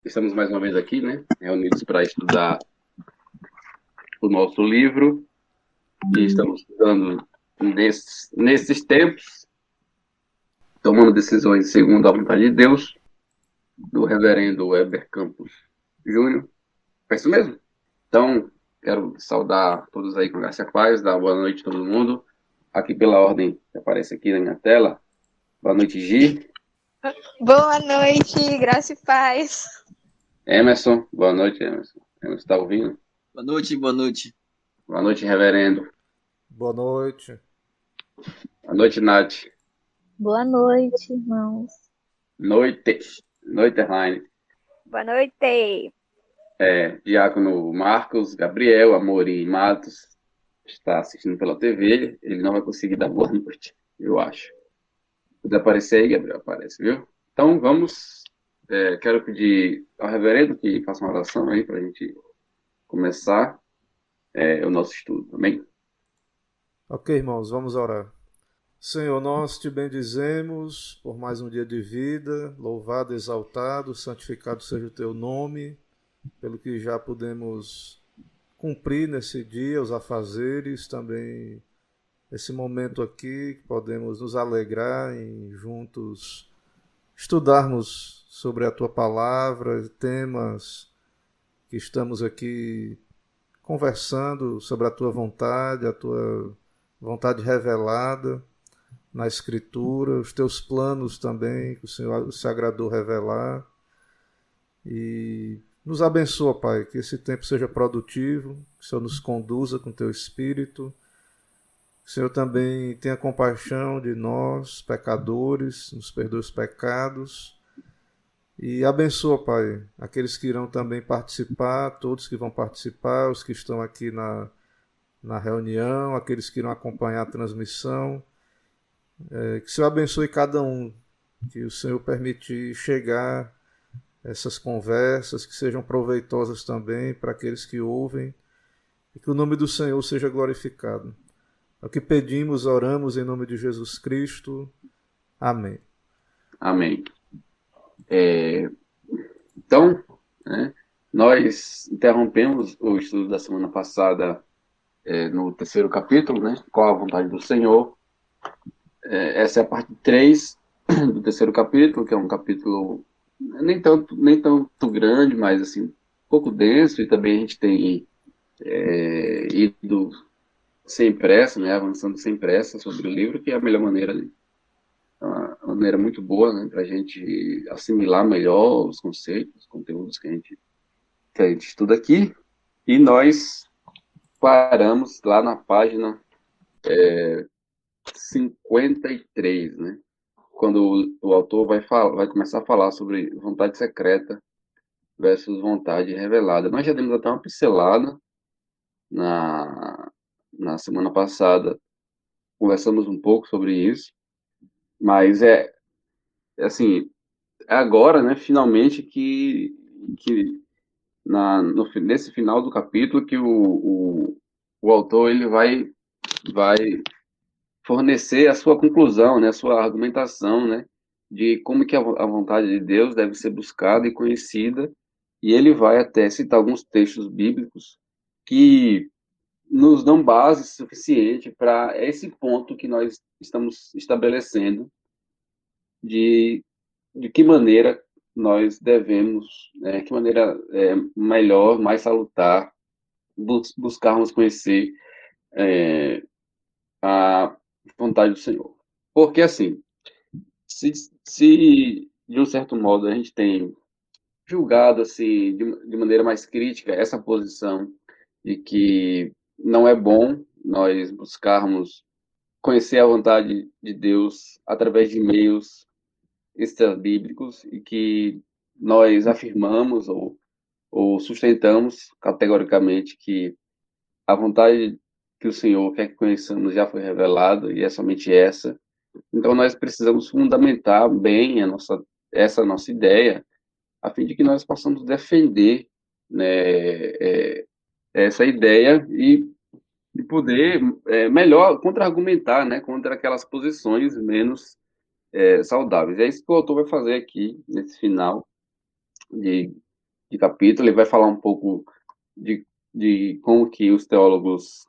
Estamos mais uma vez aqui, né, reunidos para estudar o nosso livro e estamos estudando nesses tempos, tomando decisões segundo a vontade de Deus, do reverendo Weber Campos Júnior. É isso mesmo? Então, quero saudar todos aí com graça e paz, dar boa noite a todo mundo. Aqui pela ordem que aparece aqui na minha tela. Boa noite, Gi. Boa noite, graça e paz. Emerson, boa noite, Emerson. Emerson está ouvindo? Boa noite, boa noite. Boa noite, reverendo. Boa noite. Boa noite, Nath. Boa noite, irmãos. Noite. Noite, Herline. Boa noite. Diácono Marcos Gabriel Amorim Matos está assistindo pela TV. Ele não vai conseguir dar boa noite, eu acho. Se puder aparecer aí, Gabriel, aparece, viu? Então vamos. Quero pedir ao reverendo que faça uma oração aí para a gente começar o nosso estudo também. Ok, irmãos, vamos orar. Senhor, nós te bendizemos por mais um dia de vida, louvado, exaltado, santificado seja o teu nome, pelo que já pudemos cumprir nesse dia, os afazeres, também esse momento aqui, que podemos nos alegrar em juntos estudarmos sobre a tua palavra, temas que estamos aqui conversando sobre a tua vontade revelada na Escritura, os teus planos também, que o Senhor se agradou revelar. E nos abençoa, Pai, que esse tempo seja produtivo, que o Senhor nos conduza com teu Espírito, que o Senhor também tenha compaixão de nós, pecadores, nos perdoe os pecados. E abençoa, Pai, aqueles que irão também participar, todos que vão participar, os que estão aqui na reunião, aqueles que irão acompanhar a transmissão. Que o Senhor abençoe cada um, que o Senhor permitir chegar essas conversas, que sejam proveitosas também para aqueles que ouvem, e que o nome do Senhor seja glorificado. É o que pedimos, oramos em nome de Jesus Cristo. Amém. Amém. Então, né, nós interrompemos o estudo da semana passada no terceiro capítulo, né? Qual a vontade do Senhor? Essa é a parte 3 do terceiro capítulo, que é um capítulo nem tanto grande, mas assim, um pouco denso, e também a gente tem ido sem pressa, né? Avançando sem pressa sobre o livro, que é a melhor maneira, né? Uma maneira muito boa, né, para a gente assimilar melhor os conceitos, os conteúdos que a gente estuda aqui. E nós paramos lá na página 53, né? Quando o autor vai começar a falar sobre vontade secreta versus vontade revelada. Nós já demos até uma pincelada na, na semana passada, conversamos um pouco sobre isso, mas assim, é agora, né, finalmente, que nesse final do capítulo que o autor ele vai fornecer a sua conclusão, né, a sua argumentação, né, de como que a vontade de Deus deve ser buscada e conhecida, e ele vai até citar alguns textos bíblicos que nos dão base suficiente para esse ponto que nós estamos estabelecendo de, de que maneira nós devemos, que maneira melhor, mais salutar, buscarmos conhecer é, a vontade do Senhor. Porque, assim, se, se de um certo modo a gente tem julgado assim, de maneira mais crítica essa posição de que não é bom nós buscarmos conhecer a vontade de Deus através de meios extra-bíblicos e que nós afirmamos ou sustentamos categoricamente que a vontade que o Senhor quer que conheçamos já foi revelada e é somente essa. Então nós precisamos fundamentar bem essa nossa ideia, a fim de que nós possamos defender, né, essa ideia e poder melhor contra-argumentar, né, contra aquelas posições menos saudáveis. É isso que o autor vai fazer aqui nesse final de capítulo. Ele vai falar um pouco de como que os teólogos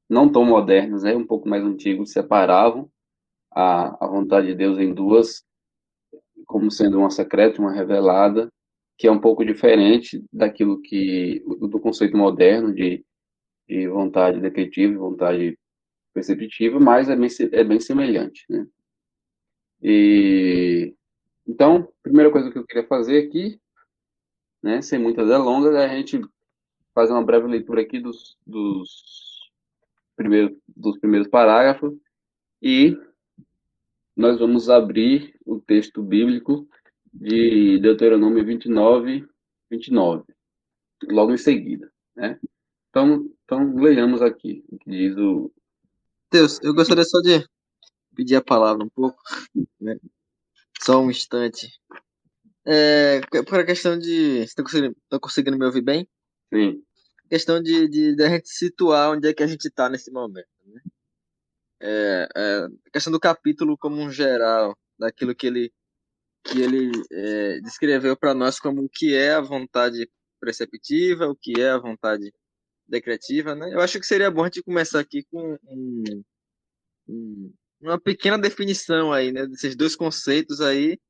não tão modernos, né, um pouco mais antigos, separavam a vontade de Deus em duas, como sendo uma secreta e uma revelada, que é um pouco diferente daquilo do conceito moderno de vontade decretiva e vontade perceptiva, mas é bem semelhante, né? E então, a primeira coisa que eu queria fazer aqui, né, sem muitas delongas, é a gente fazer uma breve leitura aqui dos primeiros parágrafos e nós vamos abrir o texto bíblico de Deuteronômio 29, logo em seguida, né? Então leiamos aqui o que diz o... Deus, eu gostaria só de pedir a palavra um pouco, né? Só um instante. Por a questão de... Você tá conseguindo me ouvir bem? Sim, Questão de a gente situar onde é que a gente está nesse momento, né? A questão do capítulo como um geral, daquilo que ele descreveu para nós como o que é a vontade preceptiva, o que é a vontade decretiva, né? Eu acho que seria bom a gente começar aqui com uma pequena definição aí, né, desses dois conceitos aí,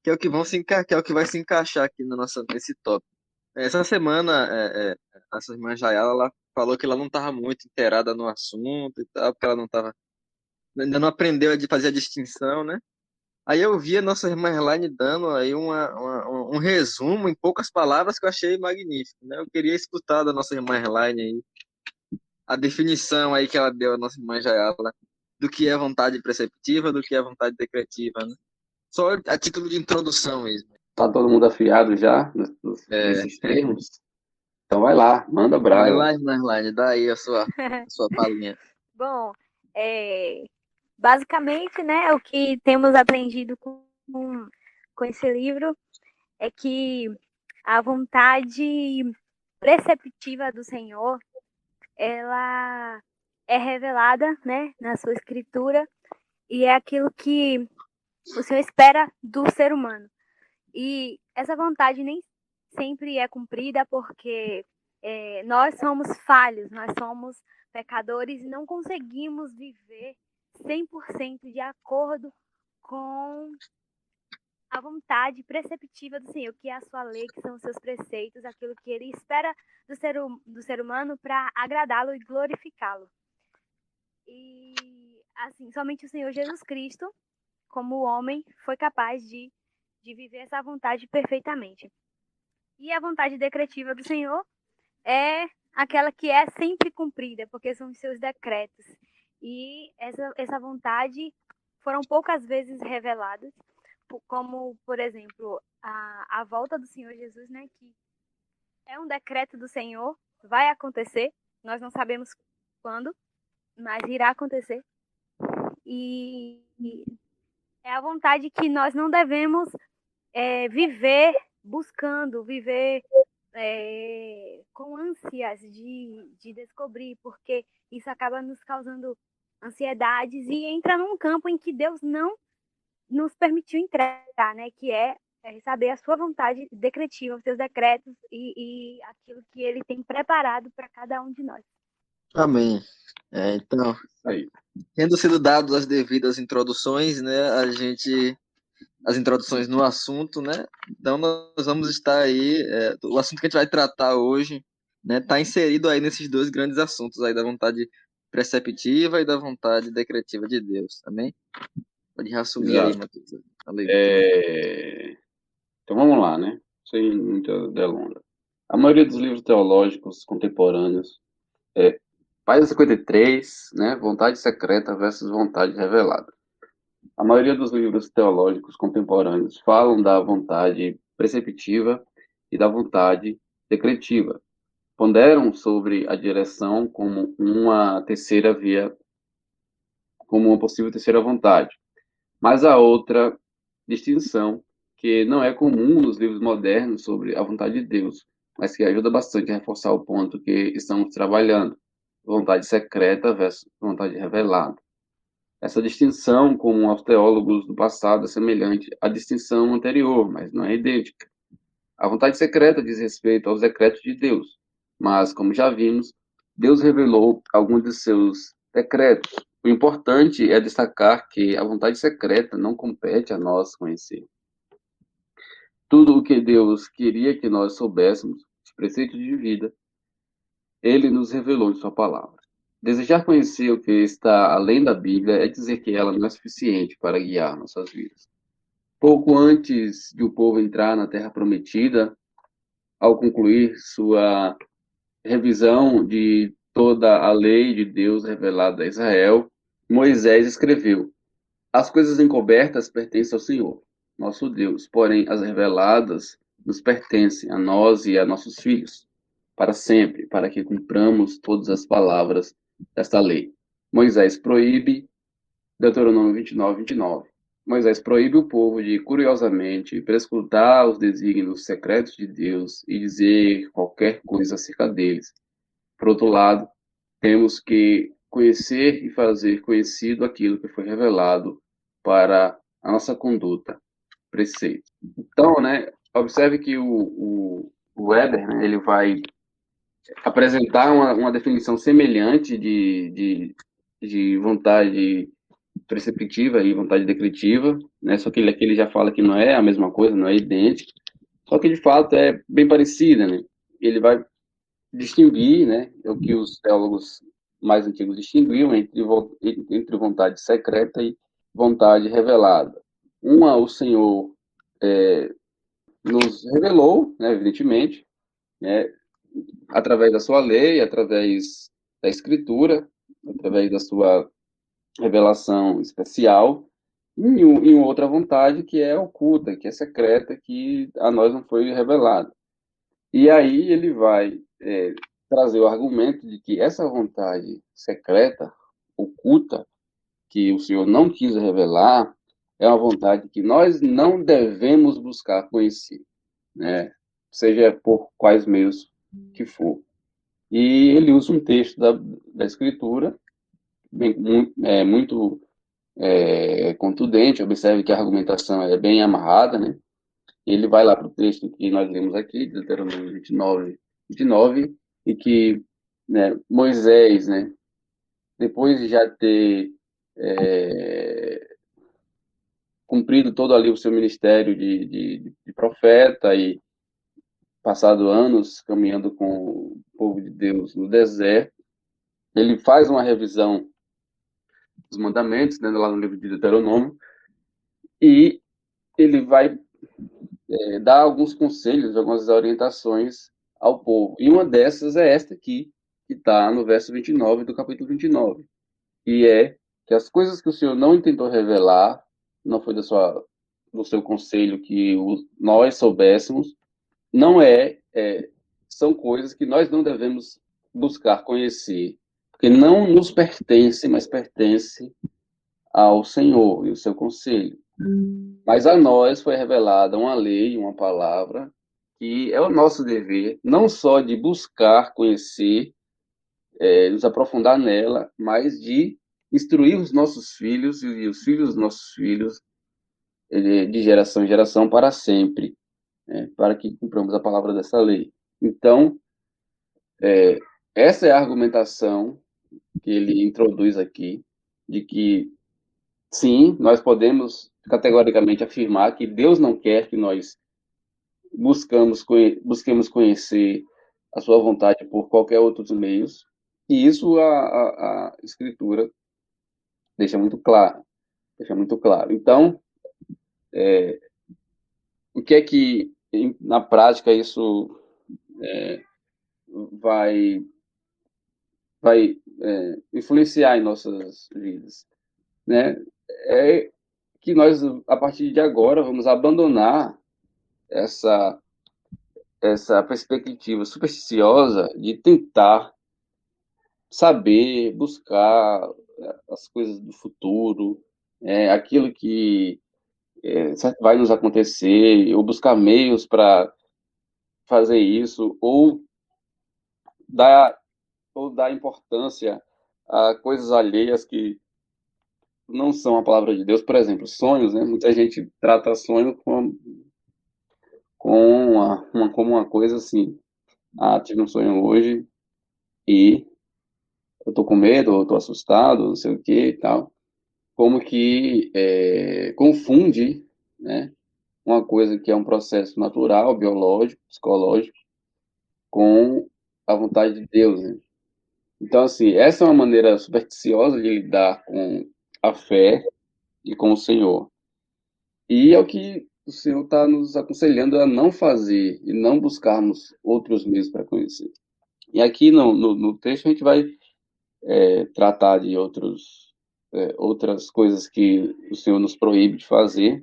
que é o que que é o que vai se encaixar aqui no nesse tópico. Essa semana, a sua irmã Jayala, ela falou que ela não estava muito inteirada no assunto e tal, porque ela ainda não aprendeu a fazer a distinção, né? Aí eu vi a nossa irmã Elaine dando aí um resumo em poucas palavras que eu achei magnífico, né? Eu queria escutar da nossa irmã Elaine aí a definição aí que ela deu à nossa irmã Jayala do que é vontade preceptiva, do que é vontade decretiva, né? Só a título de introdução mesmo. tá todo mundo afiado já É, nesses termos? Então vai lá, manda vai brasa. lá, irmã Elaine, dá aí a sua palhinha. Bom, basicamente, né, o que temos aprendido com esse livro é que a vontade preceptiva do Senhor, ela é revelada, né, na sua escritura e é aquilo que o Senhor espera do ser humano. E essa vontade nem sempre é cumprida porque nós somos falhos, nós somos pecadores e não conseguimos viver 100% de acordo com a vontade preceptiva do Senhor, que é a sua lei, que são os seus preceitos, aquilo que ele espera do ser humano para agradá-lo e glorificá-lo. E assim, somente o Senhor Jesus Cristo, como homem, foi capaz de viver essa vontade perfeitamente. E a vontade decretiva do Senhor é aquela que é sempre cumprida, porque são os seus decretos. E essa vontade foram poucas vezes reveladas, como, por exemplo, a volta do Senhor Jesus, né, que é um decreto do Senhor, vai acontecer, nós não sabemos quando, mas irá acontecer. E é a vontade que nós não devemos viver buscando, viver com ânsias de descobrir, porque isso acaba nos causando ansiedades e entra num campo em que Deus não nos permitiu entrar, né? Que é saber a sua vontade decretiva, os seus decretos e aquilo que ele tem preparado para cada um de nós. Amém. Então, Isso aí. tendo sido dadas as devidas introduções, né, as introduções no assunto, né? Então nós vamos estar aí, o assunto que a gente vai tratar hoje, né, está inserido aí nesses dois grandes assuntos aí da vontade preceptiva e da vontade decretiva de Deus, amém? Pode reassumir aí, Exato. Matheus, a leitura. Então vamos lá, né? Sem muita delonga. A maioria dos livros teológicos contemporâneos, Página 53, né? Vontade secreta versus vontade revelada. A maioria dos livros teológicos contemporâneos falam da vontade preceptiva e da vontade decretiva. Ponderam sobre a direção como uma terceira via, como uma possível terceira vontade. Mas há outra distinção que não é comum nos livros modernos sobre a vontade de Deus, mas que ajuda bastante a reforçar o ponto que estamos trabalhando: vontade secreta versus vontade revelada. Essa distinção, como aos teólogos do passado, é semelhante à distinção anterior, mas não é idêntica. A vontade secreta diz respeito aos decretos de Deus, mas, como já vimos, Deus revelou alguns de seus decretos. O importante é destacar que a vontade secreta não compete a nós conhecer. Tudo o que Deus queria que nós soubéssemos, os preceitos de vida, Ele nos revelou em Sua palavra. Desejar conhecer o que está além da Bíblia é dizer que ela não é suficiente para guiar nossas vidas. Pouco antes de o povo entrar na Terra Prometida, ao concluir sua revisão de toda a lei de Deus revelada a Israel, Moisés escreveu: As coisas encobertas pertencem ao Senhor, nosso Deus, porém as reveladas nos pertencem a nós e a nossos filhos, para sempre, para que cumpramos todas as palavras desta lei. Moisés proíbe, Deuteronômio 29:29. Moisés proíbe o povo de, curiosamente, prescrutar os desígnios secretos de Deus e dizer qualquer coisa acerca deles. Por outro lado, temos que conhecer e fazer conhecido aquilo que foi revelado para a nossa conduta, preceito. Então, né, observe que o Weber, né, ele vai apresentar uma definição semelhante de vontade preceptiva e vontade decretiva, né, só que ele aqui ele já fala que não é a mesma coisa, não é idêntico, só que de fato é bem parecida, né? Ele vai distinguir, né, é o que os teólogos mais antigos distinguiam entre vontade secreta e vontade revelada. Uma, o Senhor nos revelou, né, evidentemente, né, através da sua lei, através da Escritura, através da sua revelação especial, e outra vontade que é oculta, que é secreta, que a nós não foi revelada. E aí ele vai trazer o argumento de que essa vontade secreta, oculta, que o Senhor não quis revelar, é uma vontade que nós não devemos buscar conhecer, né? Seja por quais meios que for. E ele usa um texto da Escritura muito contundente. Observe que a argumentação é bem amarrada, né? Ele vai lá para o texto que nós lemos aqui, de Deuteronômio 29, e que, né, Moisés, né, depois de já ter cumprido todo ali o seu ministério de profeta e passado anos caminhando com o povo de Deus no deserto, ele faz uma revisão dos mandamentos, né, lá no livro de Deuteronômio, e ele vai dar alguns conselhos, algumas orientações ao povo. E uma dessas é esta aqui, que está no verso 29 do capítulo 29, e é que as coisas que o Senhor não intentou revelar, não foi do seu conselho que nós soubéssemos, não são coisas que nós não devemos buscar conhecer, porque não nos pertence, mas pertence ao Senhor e o seu conselho. Mas a nós foi revelada uma lei, uma palavra, que é o nosso dever, não só de buscar conhecer, nos aprofundar nela, mas de instruir os nossos filhos e os filhos dos nossos filhos, de geração em geração, para sempre, né, para que cumpramos a palavra dessa lei. Então, essa é a argumentação que ele introduz aqui, de que, sim, nós podemos categoricamente afirmar que Deus não quer que nós busquemos conhecer a sua vontade por qualquer outros meios, e isso a Escritura deixa muito claro. Deixa muito claro. Então, o que é que, na prática, isso vai influenciar em nossas vidas, né? É que nós, a partir de agora, vamos abandonar essa perspectiva supersticiosa de tentar saber, buscar as coisas do futuro, aquilo que vai nos acontecer, ou buscar meios para fazer isso, dar, ou dar importância a coisas alheias que não são a palavra de Deus. Por exemplo, sonhos, né? Muita gente trata sonho com como uma coisa assim, tive um sonho hoje e eu tô com medo, ou eu tô assustado, não sei o que e tal. Como que confunde, né, uma coisa que é um processo natural, biológico, psicológico, com a vontade de Deus, né? Então, assim, essa é uma maneira supersticiosa de lidar com a fé e com o Senhor. E é o que o Senhor está nos aconselhando a não fazer e não buscarmos outros meios para conhecer. E aqui no texto a gente vai tratar de outras coisas que o Senhor nos proíbe de fazer,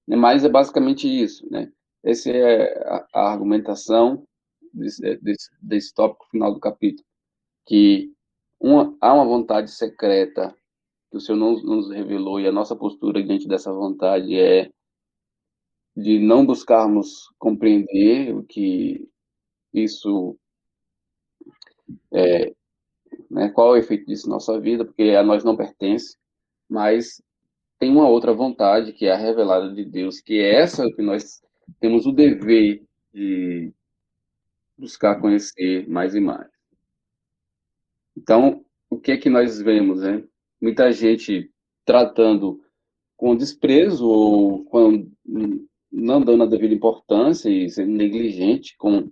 né? Mas é basicamente isso, né? Essa é a argumentação desse tópico final do capítulo, que há uma vontade secreta que o Senhor não nos revelou, e a nossa postura diante dessa vontade é de não buscarmos compreender o que isso, né, qual é o efeito disso na nossa vida, porque a nós não pertence, mas tem uma outra vontade que é a revelada de Deus, que é essa que nós temos o dever de buscar conhecer mais e mais. Então, o que é que nós vemos, né? Muita gente tratando com desprezo ou não dando a devida importância e sendo negligente com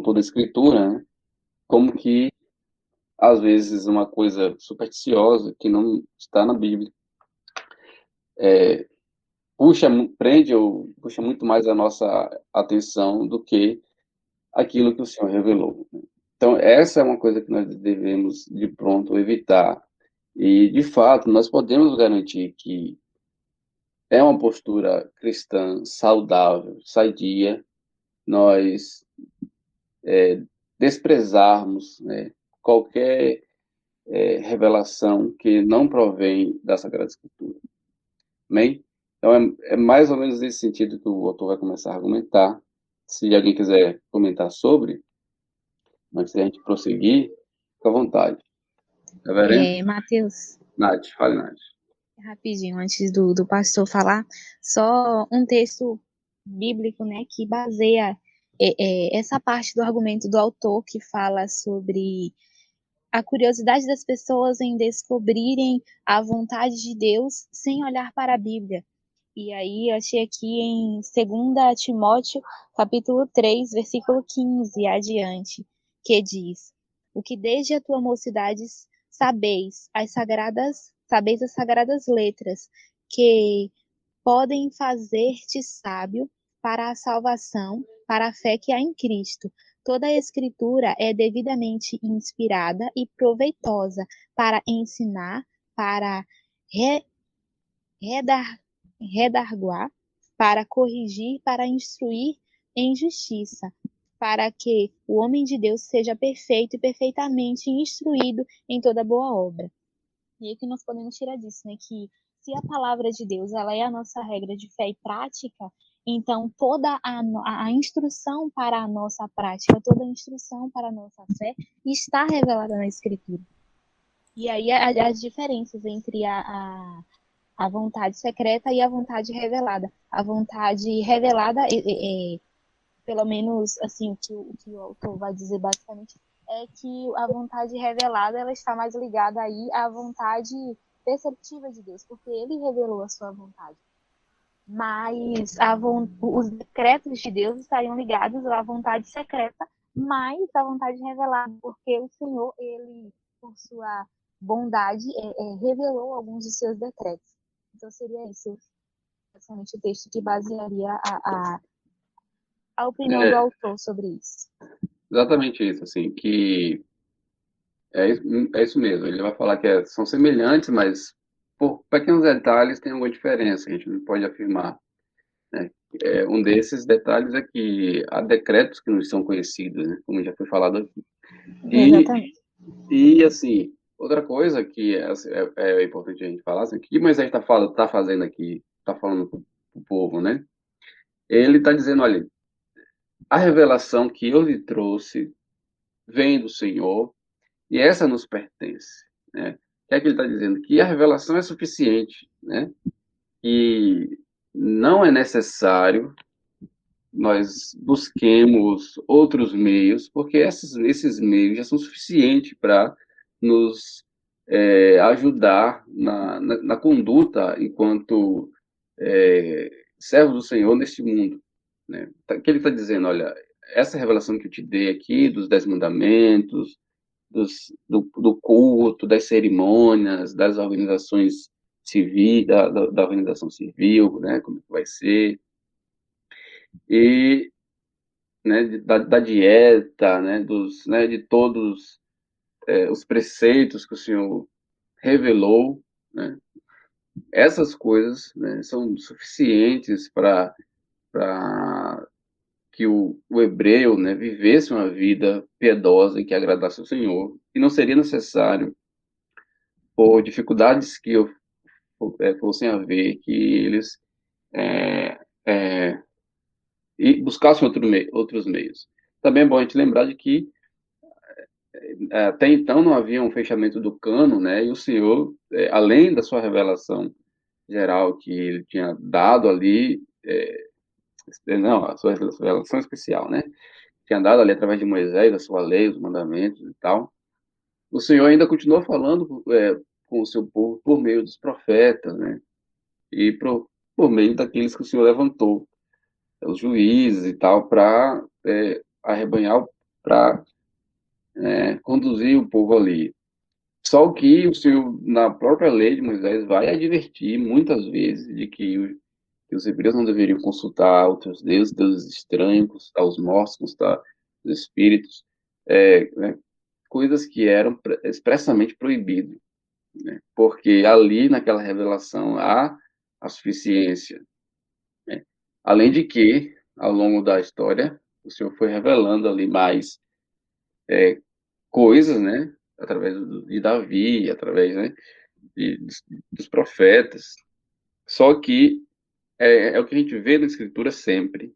toda a escritura, né? Como que, às vezes, uma coisa supersticiosa que não está na Bíblia prende ou puxa muito mais a nossa atenção do que aquilo que o Senhor revelou, né? Então, essa é uma coisa que nós devemos, de pronto, evitar. E, de fato, nós podemos garantir que é uma postura cristã saudável, sadia, nós desprezarmos, né, qualquer revelação que não provém da Sagrada Escritura. Amém? Então, é mais ou menos nesse sentido que o autor vai começar a argumentar. Se alguém quiser comentar sobre, antes da gente prosseguir, fica à vontade. Reverendo? Matheus, Nath, fale, Nath. rapidinho, antes do pastor falar, só um texto bíblico, né, que baseia essa parte do argumento do autor que fala sobre a curiosidade das pessoas em descobrirem a vontade de Deus sem olhar para a Bíblia. E aí, eu achei aqui em 2 Timóteo, capítulo 3, versículo 15 adiante, que diz: O que desde a tua mocidade sabeis as sagradas letras, que podem fazer-te sábio para a salvação, para a fé que há em Cristo. Toda a Escritura é devidamente inspirada e proveitosa para ensinar, para redar, redarguar, para corrigir, para instruir em justiça, para que o homem de Deus seja perfeito e perfeitamente instruído em toda boa obra. E aí que nós podemos tirar disso, né? Que se a palavra de Deus ela é a nossa regra de fé e prática, então toda a instrução para a nossa prática, toda a instrução para a nossa fé está revelada na Escritura. E aí as diferenças entre a vontade secreta e a vontade revelada. A vontade revelada, pelo menos assim, o que o autor vai dizer basicamente, é que a vontade revelada ela está mais ligada aí à vontade perceptiva de Deus, porque ele revelou a sua vontade. Mas os decretos de Deus estariam ligados à vontade secreta, mais à vontade revelada, porque o Senhor, ele, por sua bondade, revelou alguns de seus decretos. Então seria isso, basicamente, o texto que basearia a opinião do É autor sobre isso. exatamente isso, assim, que é isso mesmo. Ele vai falar que são semelhantes, mas por pequenos detalhes tem alguma diferença, a gente não pode afirmar, né? Um desses detalhes é que há decretos que não são conhecidos, né? Como já foi falado aqui. E, Exatamente. e assim, outra coisa que é importante a gente falar, assim, o que Moisés tá fazendo aqui, está falando para o povo, né? Ele está dizendo, olha, a revelação que eu lhe trouxe vem do Senhor e essa nos pertence, né? O que é que ele está dizendo? Que a revelação é suficiente, né? E não é necessário nós busquemos outros meios, porque esses meios já são suficientes para nos ajudar na conduta enquanto servos do Senhor neste mundo, né? Que ele está dizendo, olha, essa revelação que eu te dei aqui, dos 10 mandamentos, do culto, das cerimônias, das organizações civis, da organização civil, né, como que vai ser, e né, da dieta, né, de todos os preceitos que o Senhor revelou, né, essas coisas, né, são suficientes para que o hebreu, né, vivesse uma vida piedosa e que agradasse ao Senhor, e não seria necessário, por dificuldades que fossem haver, que eles é, é, buscassem outros meios. Também é bom a gente lembrar de que até então não havia um fechamento do cano, né? E o Senhor, além da sua revelação geral que ele tinha dado ali, não, a sua revelação especial, né? Tinha dado ali através de Moisés, a sua lei, os mandamentos e tal. O Senhor ainda continuou falando com o seu povo por meio dos profetas, né? E por meio daqueles que o Senhor levantou, os juízes e tal, para arrebanhar, para conduzir o povo ali. Só que o Senhor, na própria lei de Moisés, vai advertir muitas vezes de que os hebreus não deveriam consultar outros deuses, deuses estranhos, consultar os mortos, consultar os espíritos, né, coisas que eram expressamente proibidas, né, porque ali naquela revelação há a suficiência, né. Além de que, ao longo da história, o Senhor foi revelando ali mais coisas, né, através de Davi, através, né, dos profetas. Só que é o que a gente vê na Escritura sempre,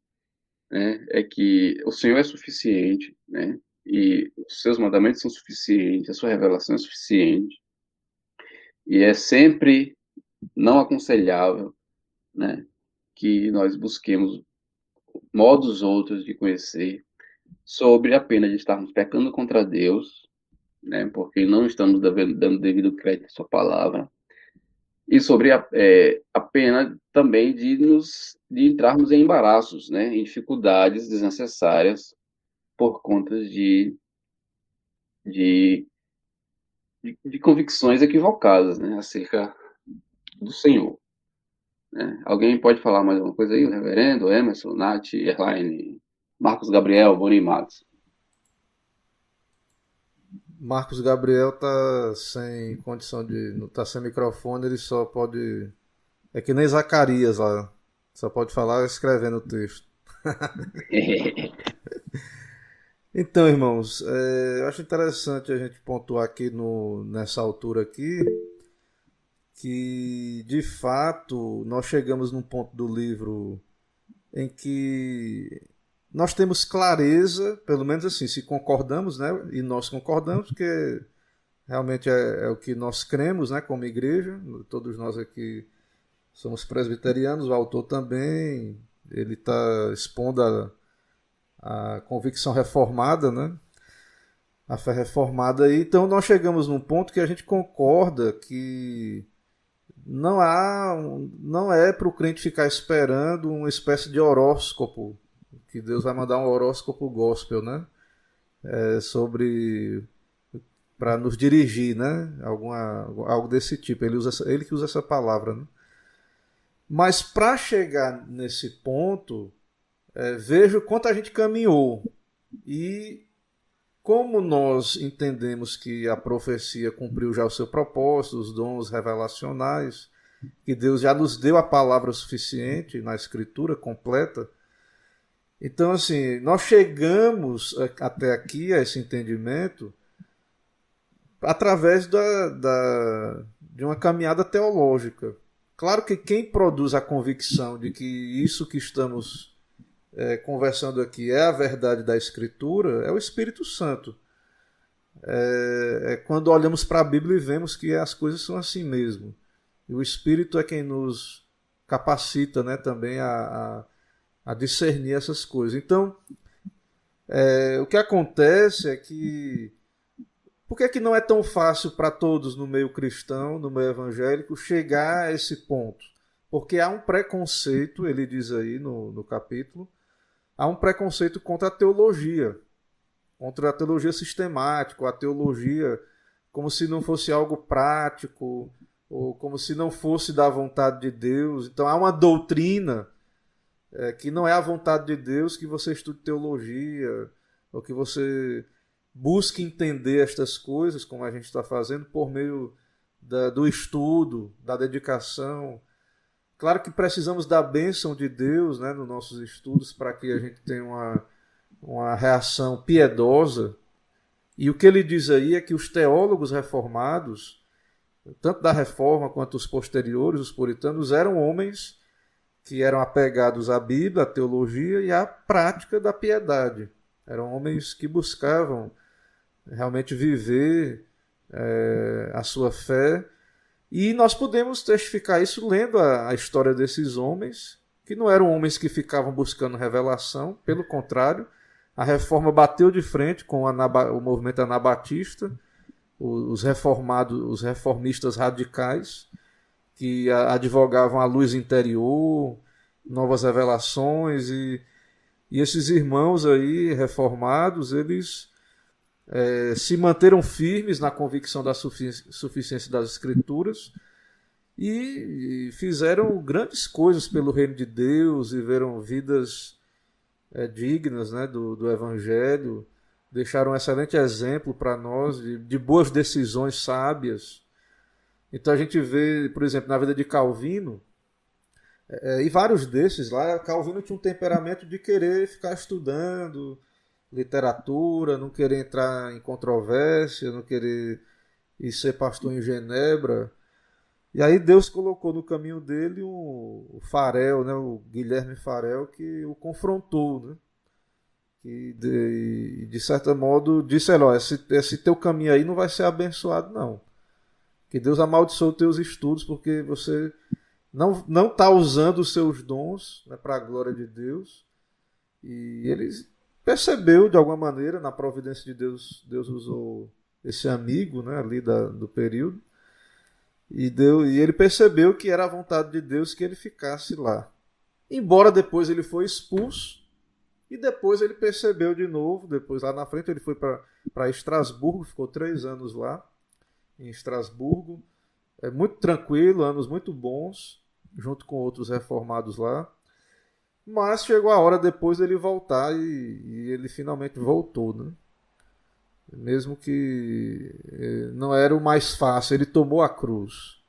né, é que o Senhor é suficiente, né, e os seus mandamentos são suficientes, a sua revelação é suficiente, e é sempre não aconselhável, né, que nós busquemos modos outros de conhecer sobre a pena de estarmos pecando contra Deus, né, porque não estamos dando devido crédito à sua palavra, e sobre a pena também de entrarmos em embaraços, né, em dificuldades desnecessárias por conta de, de convicções equivocadas, né, acerca do Senhor, né. Alguém pode falar mais alguma coisa aí? O reverendo, Emerson, Nath, Erline, Marcos Gabriel, Boni Matos. Marcos Gabriel tá sem condição de. Não tá sem microfone, ele só pode. É que nem Zacarias lá. Só pode falar escrevendo o texto. Então, irmãos, eu acho interessante a gente pontuar aqui nessa altura aqui que, de fato, nós chegamos num ponto do livro em que nós temos clareza, pelo menos assim, se concordamos, né? E nós concordamos, porque realmente é o que nós cremos, né? Como igreja, todos nós aqui somos presbiterianos, o autor também, ele está expondo a convicção reformada, né? A fé reformada aí. Então nós chegamos num ponto que a gente concorda que não é para o crente ficar esperando uma espécie de horóscopo, que Deus vai mandar um horóscopo gospel, né? Sobre para nos dirigir, né? Algo desse tipo. Ele que usa essa palavra, né? Mas para chegar nesse ponto, vejo quanto a gente caminhou e como nós entendemos que a profecia cumpriu já o seu propósito, os dons revelacionais, que Deus já nos deu a palavra suficiente na Escritura completa. Então, assim, nós chegamos até aqui a esse entendimento através de uma caminhada teológica. Claro que quem produz a convicção de que isso que estamos conversando aqui é a verdade da Escritura é o Espírito Santo. Quando olhamos para a Bíblia e vemos que as coisas são assim mesmo. E o Espírito é quem nos capacita, né, também a discernir essas coisas. Então, o que acontece é que por que não é tão fácil para todos no meio cristão, no meio evangélico, chegar a esse ponto? Porque há um preconceito, ele diz aí no capítulo, há um preconceito contra a teologia sistemática, a teologia como se não fosse algo prático, ou como se não fosse da vontade de Deus. Então há uma doutrina que não é a vontade de Deus que você estude teologia, ou que você busque entender estas coisas, como a gente está fazendo, por meio do estudo, da dedicação. Claro que precisamos da bênção de Deus, né, nos nossos estudos, para que a gente tenha uma reação piedosa. E o que ele diz aí é que os teólogos reformados, tanto da Reforma quanto os posteriores, os puritanos, eram homens que eram apegados à Bíblia, à teologia e à prática da piedade. Eram homens que buscavam realmente viver a sua fé. E nós podemos testificar isso lendo a história desses homens, que não eram homens que ficavam buscando revelação, pelo contrário, a Reforma bateu de frente com o movimento anabatista, os reformistas radicais, que advogavam a luz interior, novas revelações, e esses irmãos aí reformados, eles se manteram firmes na convicção da suficiência das Escrituras e fizeram grandes coisas pelo reino de Deus, viveram vidas dignas, né, do Evangelho, deixaram um excelente exemplo para nós de boas decisões sábias. Então a gente vê, por exemplo, na vida de Calvino, e vários desses lá, Calvino tinha um temperamento de querer ficar estudando literatura, não querer entrar em controvérsia, não querer ir ser pastor em Genebra. E aí Deus colocou no caminho dele o Farel, né, o Guilherme Farel, que o confrontou, né? E de certo modo disse: olha, esse teu caminho aí não vai ser abençoado, não. Que Deus amaldiçoou os teus estudos porque você não está usando os seus dons, né, para a glória de Deus. E ele percebeu, de alguma maneira, na providência de Deus, Deus usou esse amigo, né, ali do período, e ele percebeu que era a vontade de Deus que ele ficasse lá. Embora depois ele foi expulso, e depois ele percebeu de novo, depois lá na frente ele foi para Estrasburgo, ficou 3 anos lá, em Estrasburgo, muito tranquilo, anos muito bons, junto com outros reformados lá. Mas chegou a hora depois dele voltar e ele finalmente voltou, né? Mesmo que não era o mais fácil, ele tomou a cruz,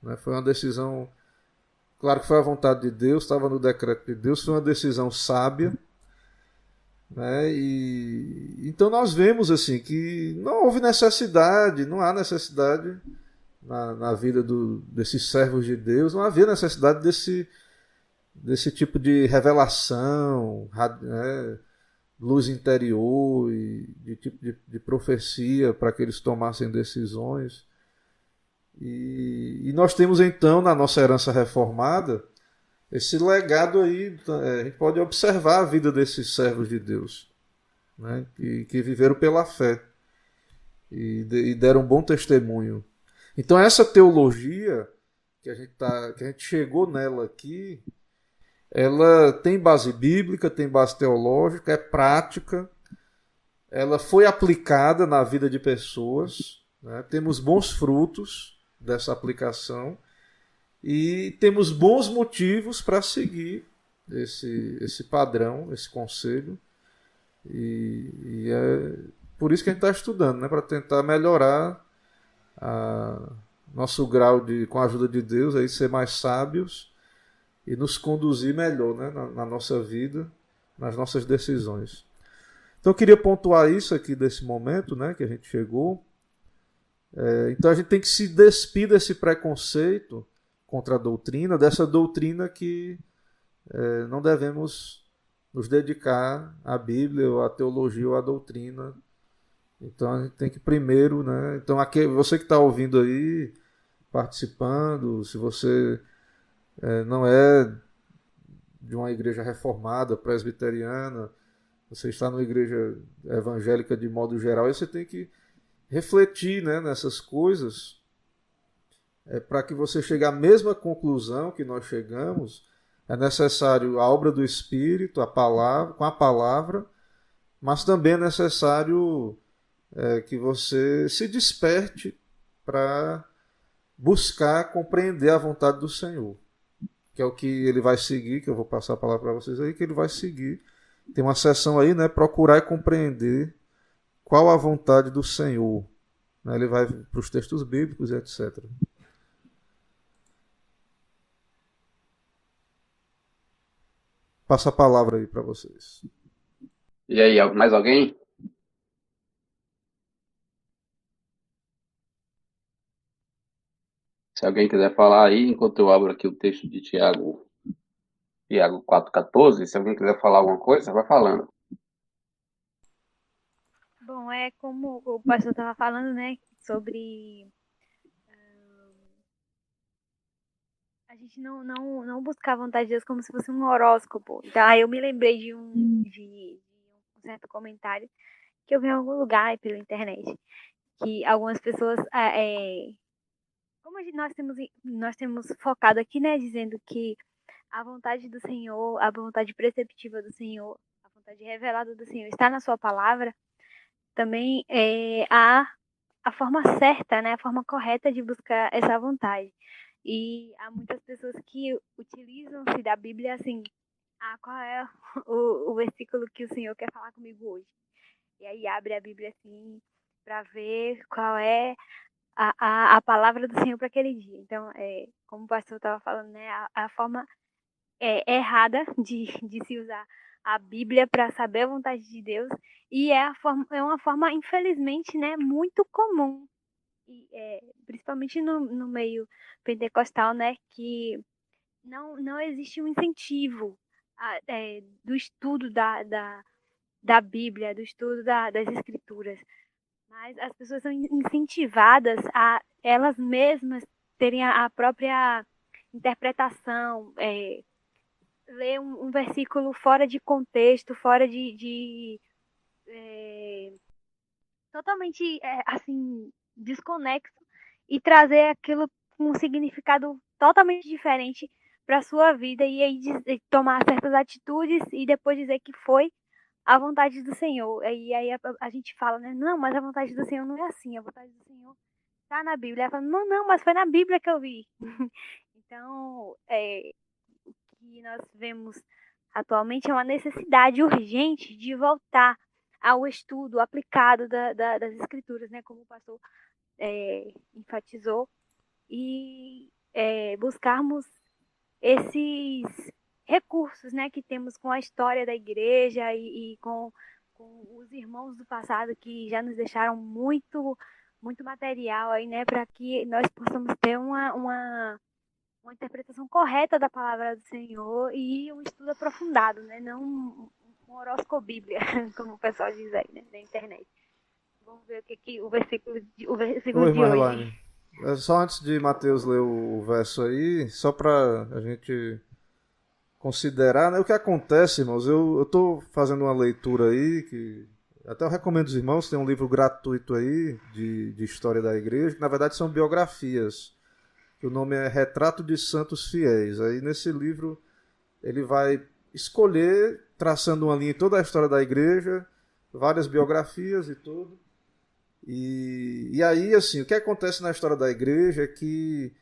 né? Foi uma decisão, claro que foi a vontade de Deus, estava no decreto de Deus, foi uma decisão sábia, né? E então nós vemos assim que não houve necessidade, não há necessidade na vida desses servos de Deus, não havia necessidade desse tipo de revelação, né, luz interior e de tipo de profecia para que eles tomassem decisões. E nós temos então na nossa herança reformada esse legado aí. A gente pode observar a vida desses servos de Deus, né, que viveram pela fé e deram um bom testemunho. Então essa teologia que a gente chegou nela aqui, ela tem base bíblica, tem base teológica, é prática, ela foi aplicada na vida de pessoas, né? Temos bons frutos dessa aplicação e temos bons motivos para seguir esse padrão, esse conselho, e é por isso que a gente está estudando, né? Para tentar melhorar nosso grau com a ajuda de Deus, aí ser mais sábios e nos conduzir melhor, né, na nossa vida, nas nossas decisões. Então eu queria pontuar isso aqui desse momento, né, que a gente chegou. Então a gente tem que se despir desse preconceito contra a doutrina, dessa doutrina que não devemos nos dedicar à Bíblia, ou à teologia, ou à doutrina. Então a gente tem que primeiro, né? Então aqui, você que está ouvindo aí, participando, se você não é de uma igreja reformada, presbiteriana, você está numa igreja evangélica de modo geral, e você tem que refletir, né, nessas coisas, para que você chegue à mesma conclusão que nós chegamos. É necessário a obra do Espírito, a palavra, com a palavra, mas também é necessário que você se desperte para buscar compreender a vontade do Senhor, que é o que ele vai seguir, que eu vou passar a palavra para vocês aí, que ele vai seguir. Tem uma seção aí, né, procurar e compreender qual a vontade do Senhor. Ele vai para os textos bíblicos e etc. Passa a palavra aí para vocês. E aí, mais alguém? Se alguém quiser falar aí, enquanto eu abro aqui o texto de Tiago 4,14, se alguém quiser falar alguma coisa, vai falando. Bom, é como o pastor estava falando, né, sobre a gente não buscar a vontade de Deus como se fosse um horóscopo. Então, aí eu me lembrei de um certo comentário que eu vi em algum lugar pela internet, que algumas pessoas, como nós temos focado aqui, né, dizendo que a vontade do Senhor, a vontade preceptiva do Senhor, a vontade revelada do Senhor está na sua palavra, também há a forma certa, né, a forma correta de buscar essa vontade. E há muitas pessoas que utilizam-se da Bíblia assim, qual é o versículo que o Senhor quer falar comigo hoje? E aí abre a Bíblia assim, para ver qual é a palavra do Senhor para aquele dia. Então, como o pastor estava falando, né, a forma errada de se usar a Bíblia para saber a vontade de Deus, e é uma forma, infelizmente, né, muito comum, e, principalmente no meio pentecostal, né, que não existe um incentivo do estudo da Bíblia, do estudo das Escrituras, mas as pessoas são incentivadas a elas mesmas terem a própria interpretação, ler um versículo fora de contexto, fora totalmente assim desconexo, e trazer aquilo com um significado totalmente diferente para sua vida, e aí tomar certas atitudes e depois dizer que foi a vontade do Senhor. E aí a gente fala, né? Não, mas a vontade do Senhor não é assim. A vontade do Senhor tá na Bíblia. Ela fala, não, mas foi na Bíblia que eu vi. Então, o que nós vemos atualmente é uma necessidade urgente de voltar ao estudo aplicado das Escrituras, né? Como o pastor enfatizou, e buscarmos esses recursos, né, que temos com a história da igreja e com os irmãos do passado que já nos deixaram muito material aí, né, para que nós possamos ter uma interpretação correta da palavra do Senhor e um estudo aprofundado, né, não um horoscobíblia, como o pessoal diz aí, né, na internet. Vamos ver o versículo de Oi, hoje. Marlane. Só antes de Mateus ler o verso aí, só para a gente considerar, né, o que acontece, irmãos. Eu estou fazendo uma leitura aí, que até eu recomendo os irmãos, tem um livro gratuito aí de história da igreja, que na verdade são biografias. O nome é Retrato de Santos Fiéis. Aí nesse livro ele vai escolher, traçando uma linha em toda a história da igreja, várias biografias e tudo. E aí, assim, o que acontece na história da igreja é que,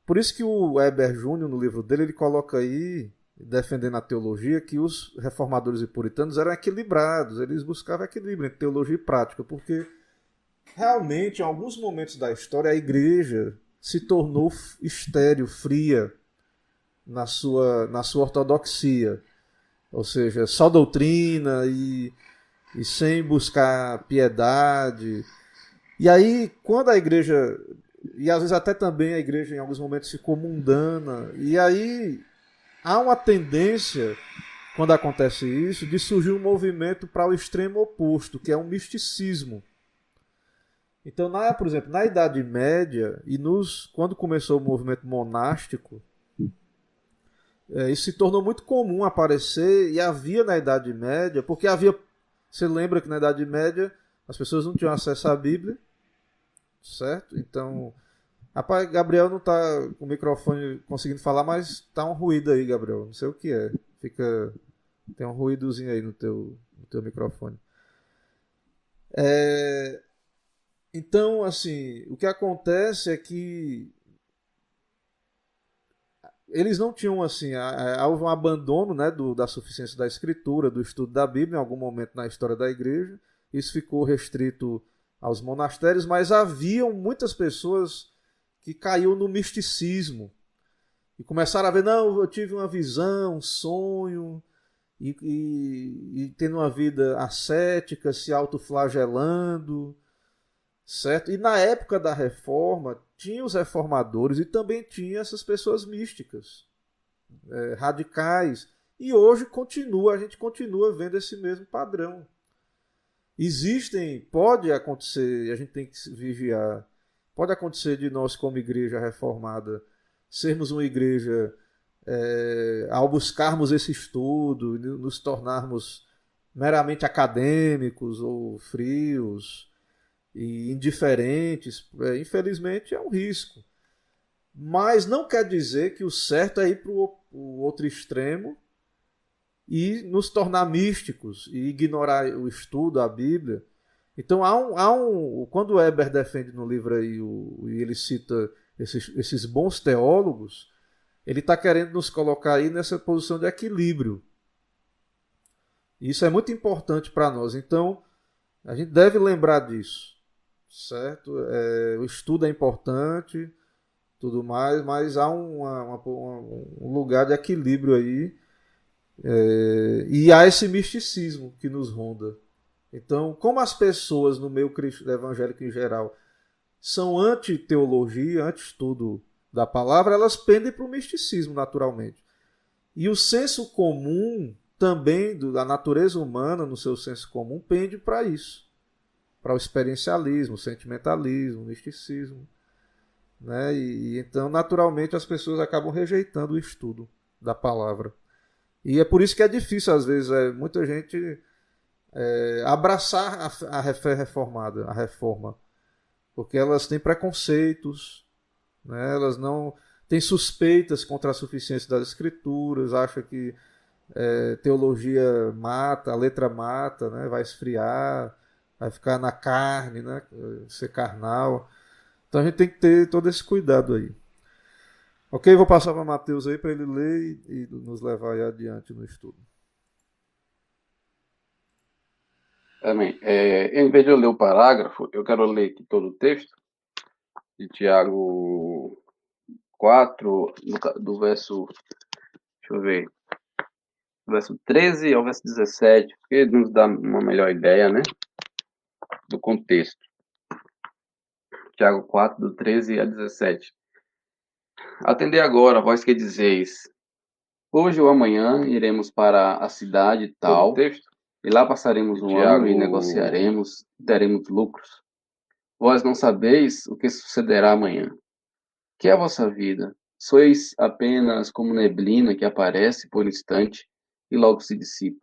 por isso que o Weber Júnior, no livro dele, ele coloca aí, defendendo a teologia, que os reformadores e puritanos eram equilibrados, eles buscavam equilíbrio entre teologia e prática, porque realmente, em alguns momentos da história, a igreja se tornou estéril, fria na sua ortodoxia, ou seja, só doutrina e sem buscar piedade. E aí, quando a igreja, e às vezes até também a igreja em alguns momentos ficou mundana, e aí há uma tendência, quando acontece isso, de surgir um movimento para o extremo oposto, que é um misticismo. Então, por exemplo, na Idade Média, quando começou o movimento monástico, Isso se tornou muito comum aparecer, e havia na Idade Média, porque havia. Você lembra que na Idade Média as pessoas não tinham acesso à Bíblia, certo? Então. Rapaz, Gabriel não tá com o microfone conseguindo falar, mas tá um ruído aí, Gabriel. Não sei o que é. Fica. Tem um ruídozinho aí no teu microfone. Então, assim, o que acontece é que eles não tinham, assim, houve um abandono, né, da suficiência da escritura, do estudo da Bíblia em algum momento na história da igreja. Isso ficou restrito aos monastérios, mas haviam muitas pessoas que caíram no misticismo e começaram a ver, não, eu tive uma visão, um sonho, e tendo uma vida ascética, se autoflagelando, certo? E na época da reforma, tinha os reformadores e também tinha essas pessoas místicas, radicais. E hoje a gente continua vendo esse mesmo padrão. Pode acontecer, e a gente tem que vigiar, pode acontecer de nós, como igreja reformada, sermos uma igreja, ao buscarmos esse estudo, nos tornarmos meramente acadêmicos ou frios e indiferentes. Infelizmente é um risco. Mas não quer dizer que o certo é ir para o outro extremo e nos tornar místicos e ignorar o estudo, a Bíblia. Então quando o Weber defende no livro aí, e ele cita esses bons teólogos, ele está querendo nos colocar aí nessa posição de equilíbrio. Isso é muito importante para nós. Então, a gente deve lembrar disso, certo? O estudo é importante, tudo mais, mas há um lugar de equilíbrio aí, e há esse misticismo que nos ronda. Então, como as pessoas no meio evangélico em geral são anti-teologia, anti-estudo da palavra, elas pendem para o misticismo naturalmente. E o senso comum também, da natureza humana, no seu senso comum, pende para isso. Para o experiencialismo, o sentimentalismo, o misticismo. Né? E então, naturalmente, as pessoas acabam rejeitando o estudo da palavra. E é por isso que é difícil, às vezes, muita gente abraçar a fé reformada, a reforma. Porque elas têm preconceitos, né? Elas não têm suspeitas contra a suficiência das escrituras, acham que teologia mata, a letra mata, né? Vai esfriar, vai ficar na carne, né? Ser carnal. Então a gente tem que ter todo esse cuidado aí. Ok, vou passar para Mateus aí para ele ler e nos levar aí adiante no estudo. Amém. Em vez de eu ler o parágrafo, eu quero ler aqui todo o texto de Tiago 4, do verso, deixa eu ver, do verso 13 ao verso 17, porque nos dá uma melhor ideia, né, do contexto. Tiago 4, do 13 a 17. Atendei agora, vós que dizeis, hoje ou amanhã iremos para a cidade tal, texto, e lá passaremos um ano e negociaremos, teremos lucros. Vós não sabeis o que sucederá amanhã. Que é a vossa vida? Sois apenas como neblina que aparece por instante e logo se dissipa.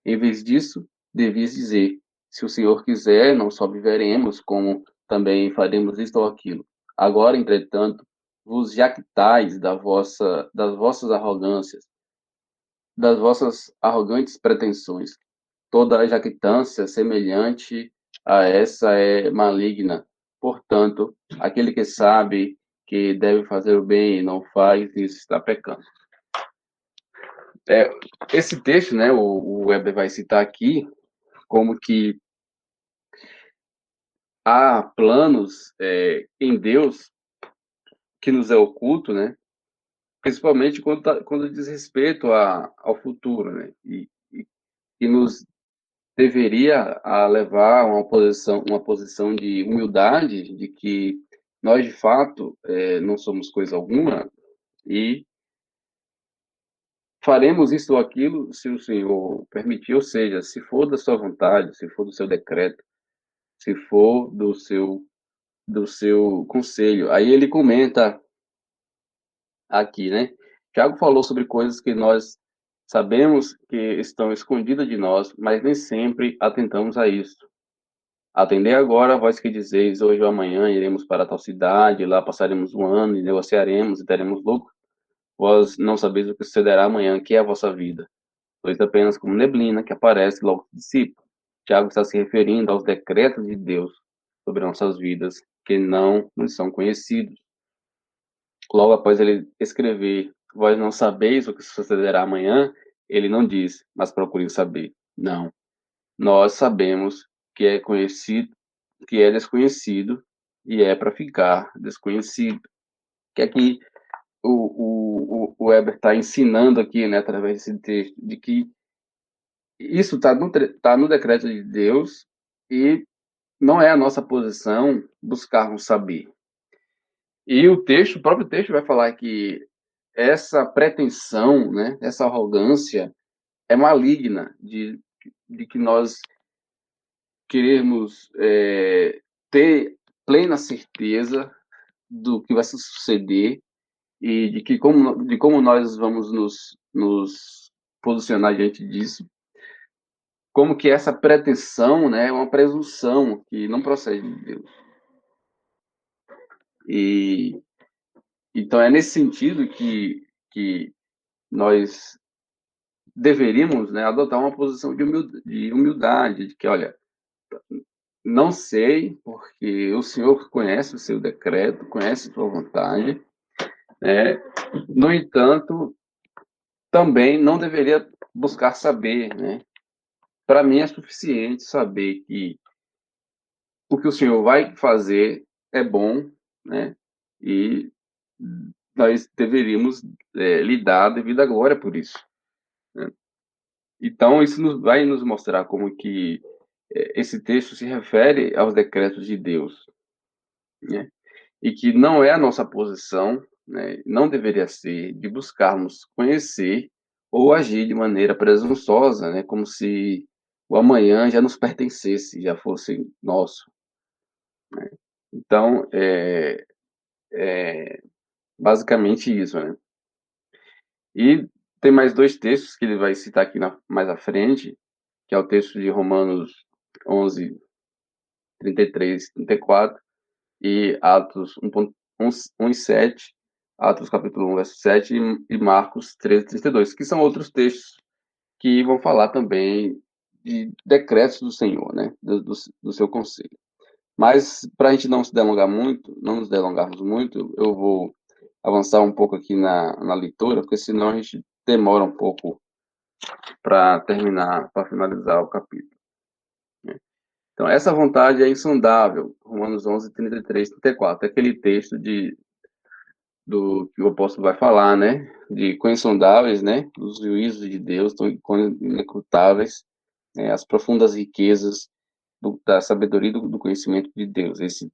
Em vez disso, devias dizer: se o Senhor quiser, não só viveremos, como também faremos isto ou aquilo. Agora, entretanto, vos jactais das vossas arrogâncias, das vossas arrogantes pretensões. Toda a jactância semelhante a essa é maligna. Portanto, aquele que sabe que deve fazer o bem e não faz, isso está pecando. Esse texto, né, o Weber vai citar aqui como que há planos em Deus que nos é oculto, né, principalmente quando diz respeito ao futuro, né, e nos deveria levar a uma posição de humildade, de que nós, de fato, não somos coisa alguma e faremos isso ou aquilo se o Senhor permitir, ou seja, se for da sua vontade, se for do seu decreto, se for do seu conselho. Aí ele comenta aqui, né? Tiago falou sobre coisas que nós sabemos que estão escondidas de nós, mas nem sempre atentamos a isso. Atendei agora a voz que dizeis, hoje ou amanhã iremos para tal cidade, lá passaremos um ano e negociaremos e teremos lucro. Vós não sabeis o que sucederá amanhã, que é a vossa vida. Sois apenas como neblina que aparece e logo se dissipa. Tiago está se referindo aos decretos de Deus sobre nossas vidas, que não nos são conhecidos. Logo após ele escrever, vós não sabeis o que sucederá amanhã, ele não diz, mas procurem saber. Não. Nós sabemos que é conhecido, que é desconhecido e é para ficar desconhecido. Que aqui o Weber está ensinando aqui, né, através desse texto, de que isso tá no decreto de Deus e não é a nossa posição buscarmos saber. E o próprio texto vai falar que essa pretensão, né, essa arrogância é maligna de que nós queremos ter plena certeza do que vai suceder e de como nós vamos nos posicionar diante disso, como que essa pretensão, né, é uma presunção que não procede de Deus. E então é nesse sentido que nós deveríamos, né, adotar uma posição de humildade, de que, olha, não sei, porque o Senhor conhece o seu decreto, conhece a sua vontade, né? No entanto, também não deveria buscar saber, né? Para mim é suficiente saber que o que o Senhor vai fazer é bom, né? E nós deveríamos lhe dar a devida glória por isso, né? Então, isso vai nos mostrar como que esse texto se refere aos decretos de Deus, né? E que não é a nossa posição, né? Não deveria ser de buscarmos conhecer ou agir de maneira presunçosa, né? Como se o amanhã já nos pertencesse, já fosse nosso. Então, basicamente isso, né? E tem mais dois textos que ele vai citar aqui mais à frente, que é o texto de Romanos 11, 33, 34 e Atos 1 e 7, Atos capítulo 1, verso 7 e Marcos 13, 32, que são outros textos que vão falar também de decretos do Senhor, né? Do seu conselho. Mas, para a gente não se delongar muito, não nos delongarmos muito, eu vou avançar um pouco aqui na leitura, porque senão a gente demora um pouco para terminar, para finalizar o capítulo, né? Então, essa vontade é insondável, Romanos 11, 33, 34, é aquele texto do que o apóstolo vai falar, né? De quão insondáveis, né? Os juízos de Deus, tão inescrutáveis, né? As profundas riquezas da sabedoria e do conhecimento de Deus. Esse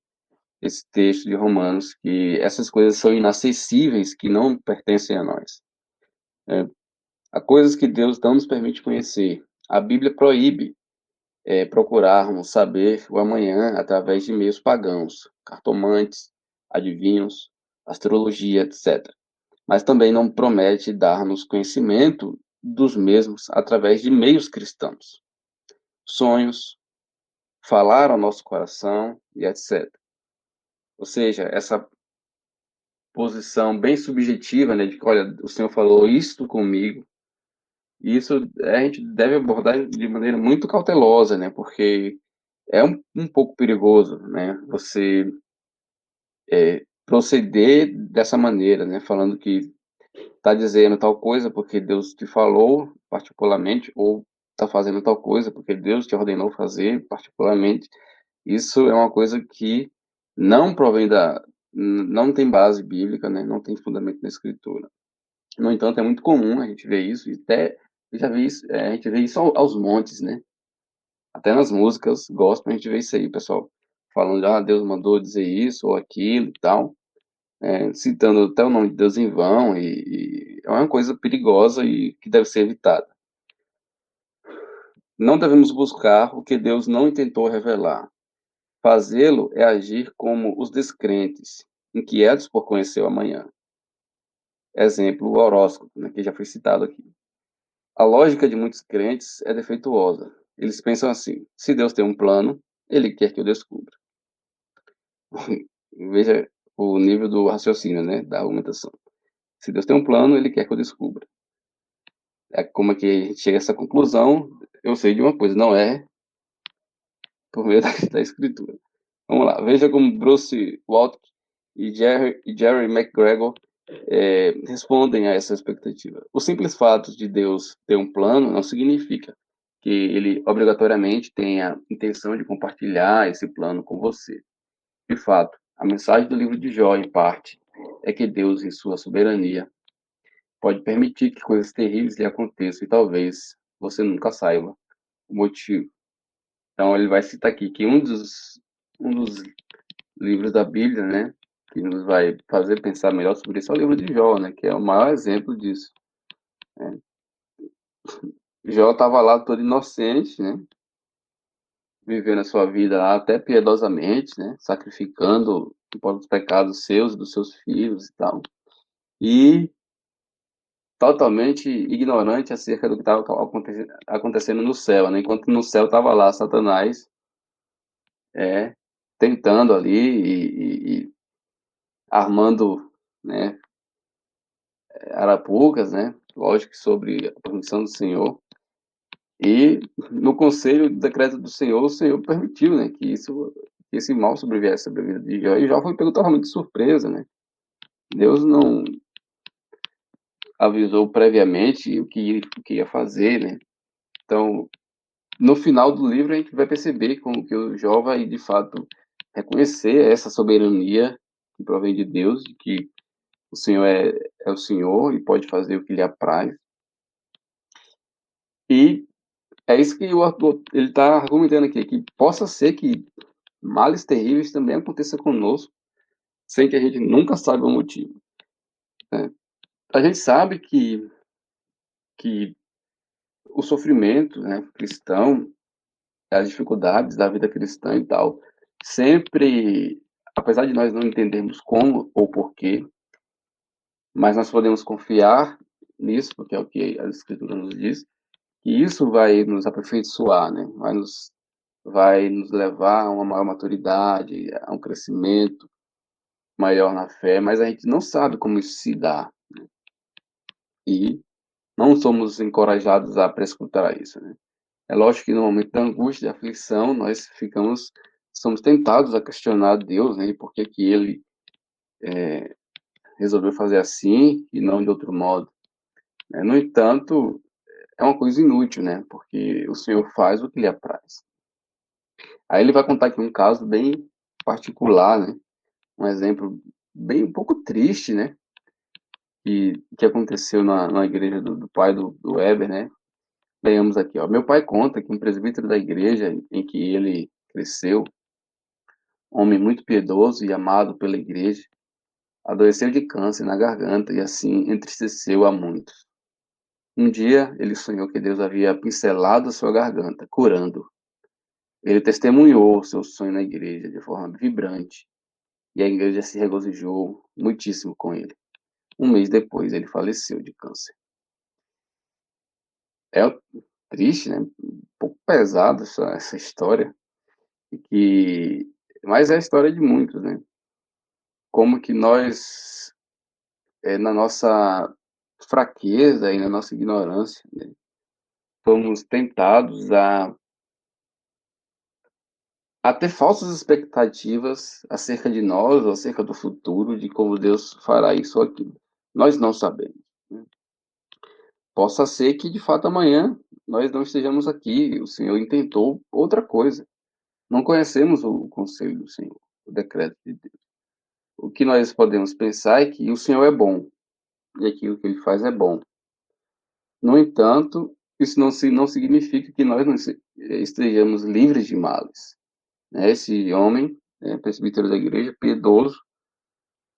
texto de Romanos, que essas coisas são inacessíveis, que não pertencem a nós. Há coisas que Deus não nos permite conhecer. A Bíblia proíbe procurarmos saber o amanhã através de meios pagãos, cartomantes, adivinhos, astrologia, etc. Mas também não promete dar-nos conhecimento dos mesmos através de meios cristãos, sonhos, falar ao nosso coração e etc. Ou seja, essa posição bem subjetiva, né, de que, olha, o Senhor falou isto comigo, e isso a gente deve abordar de maneira muito cautelosa, né, porque é um pouco perigoso, né, você proceder dessa maneira, né, falando que está dizendo tal coisa porque Deus te falou particularmente, ou está fazendo tal coisa porque Deus te ordenou fazer particularmente. Isso é uma coisa que não provém não tem base bíblica, né? Não tem fundamento na escritura. No entanto, é muito comum a gente ver isso, e até eu já vi isso, a gente vê isso aos montes, né? Até nas músicas gospel a gente vê isso aí, pessoal falando, Deus mandou dizer isso ou aquilo e tal, citando até o nome de Deus em vão, e é uma coisa perigosa e que deve ser evitada. Não devemos buscar o que Deus não intentou revelar. Fazê-lo é agir como os descrentes, inquietos por conhecer o amanhã. Exemplo, o horóscopo, né, que já foi citado aqui. A lógica de muitos crentes é defeituosa. Eles pensam assim: se Deus tem um plano, ele quer que eu descubra. Veja o nível do raciocínio, né, da argumentação. Se Deus tem um plano, ele quer que eu descubra. É como é que a gente chega a essa conclusão? Eu sei de uma coisa, não é por meio da escritura. Vamos lá, veja como Bruce Waltke e Jerry McGregor respondem a essa expectativa. O simples fato de Deus ter um plano não significa que ele obrigatoriamente tenha intenção de compartilhar esse plano com você. De fato, a mensagem do livro de Jó, em parte, é que Deus, em sua soberania, pode permitir que coisas terríveis lhe aconteçam e talvez você nunca saiba o motivo. Então, ele vai citar aqui que um dos livros da Bíblia, né, que nos vai fazer pensar melhor sobre isso é o livro de Jó, né, que é o maior exemplo disso. Né? Jó estava lá todo inocente, né, vivendo a sua vida lá até piedosamente, né, sacrificando por os pecados seus e dos seus filhos e tal. E totalmente ignorante acerca do que estava acontecendo no céu, né? Enquanto no céu estava lá Satanás tentando ali e armando, né, arapucas, né? Lógico que sobre a permissão do Senhor. E no conselho do decreto do Senhor, o Senhor permitiu, né, que esse mal sobreviesse sobre a vida de Jó. E Jó foi pego totalmente de surpresa, né? Deus não avisou previamente o que ia fazer, né? Então, no final do livro, a gente vai perceber como que o Jó vai, de fato, reconhecer essa soberania que provém de Deus, de que o Senhor é o Senhor e pode fazer o que lhe apraz. E é isso que o autor ele está argumentando aqui, que possa ser que males terríveis também aconteçam conosco, sem que a gente nunca saiba o motivo. Né? A gente sabe que o sofrimento, né, cristão, as dificuldades da vida cristã e tal, sempre, apesar de nós não entendermos como ou porquê, mas nós podemos confiar nisso, porque é o que a Escritura nos diz, que isso vai nos aperfeiçoar, né? Vai nos levar a uma maior maturidade, a um crescimento maior na fé, mas a gente não sabe como isso se dá. E não somos encorajados a prescrutar isso, né? É lógico que no momento da angústia, da aflição, nós somos tentados a questionar Deus, né? E por que que ele resolveu fazer assim e não de outro modo, né? No entanto, é uma coisa inútil, né? Porque o Senhor faz o que lhe apraz. Aí ele vai contar aqui um caso bem particular, né? Um exemplo bem um pouco triste, né? Que aconteceu na igreja do pai do Weber, né? Venhamos aqui, ó. Meu pai conta que um presbítero da igreja em que ele cresceu, homem muito piedoso e amado pela igreja, adoeceu de câncer na garganta e assim entristeceu a muitos. Um dia ele sonhou que Deus havia pincelado sua garganta, curando. Ele testemunhou seu sonho na igreja de forma vibrante e a igreja se regozijou muitíssimo com ele. Um mês depois ele faleceu de câncer. É triste, né? Um pouco pesado essa história, mas é a história de muitos, né? Como que nós, na nossa fraqueza e na nossa ignorância, né, somos tentados a ter falsas expectativas acerca de nós, ou acerca do futuro, de como Deus fará isso ou aquilo. Nós não sabemos. Né? Possa ser que, de fato, amanhã nós não estejamos aqui, o Senhor intentou outra coisa. Não conhecemos o conselho do Senhor, o decreto de Deus. O que nós podemos pensar é que o Senhor é bom, e aquilo que Ele faz é bom. No entanto, isso não significa que nós não estejamos livres de males. Né? Esse homem, presbítero da igreja, piedoso,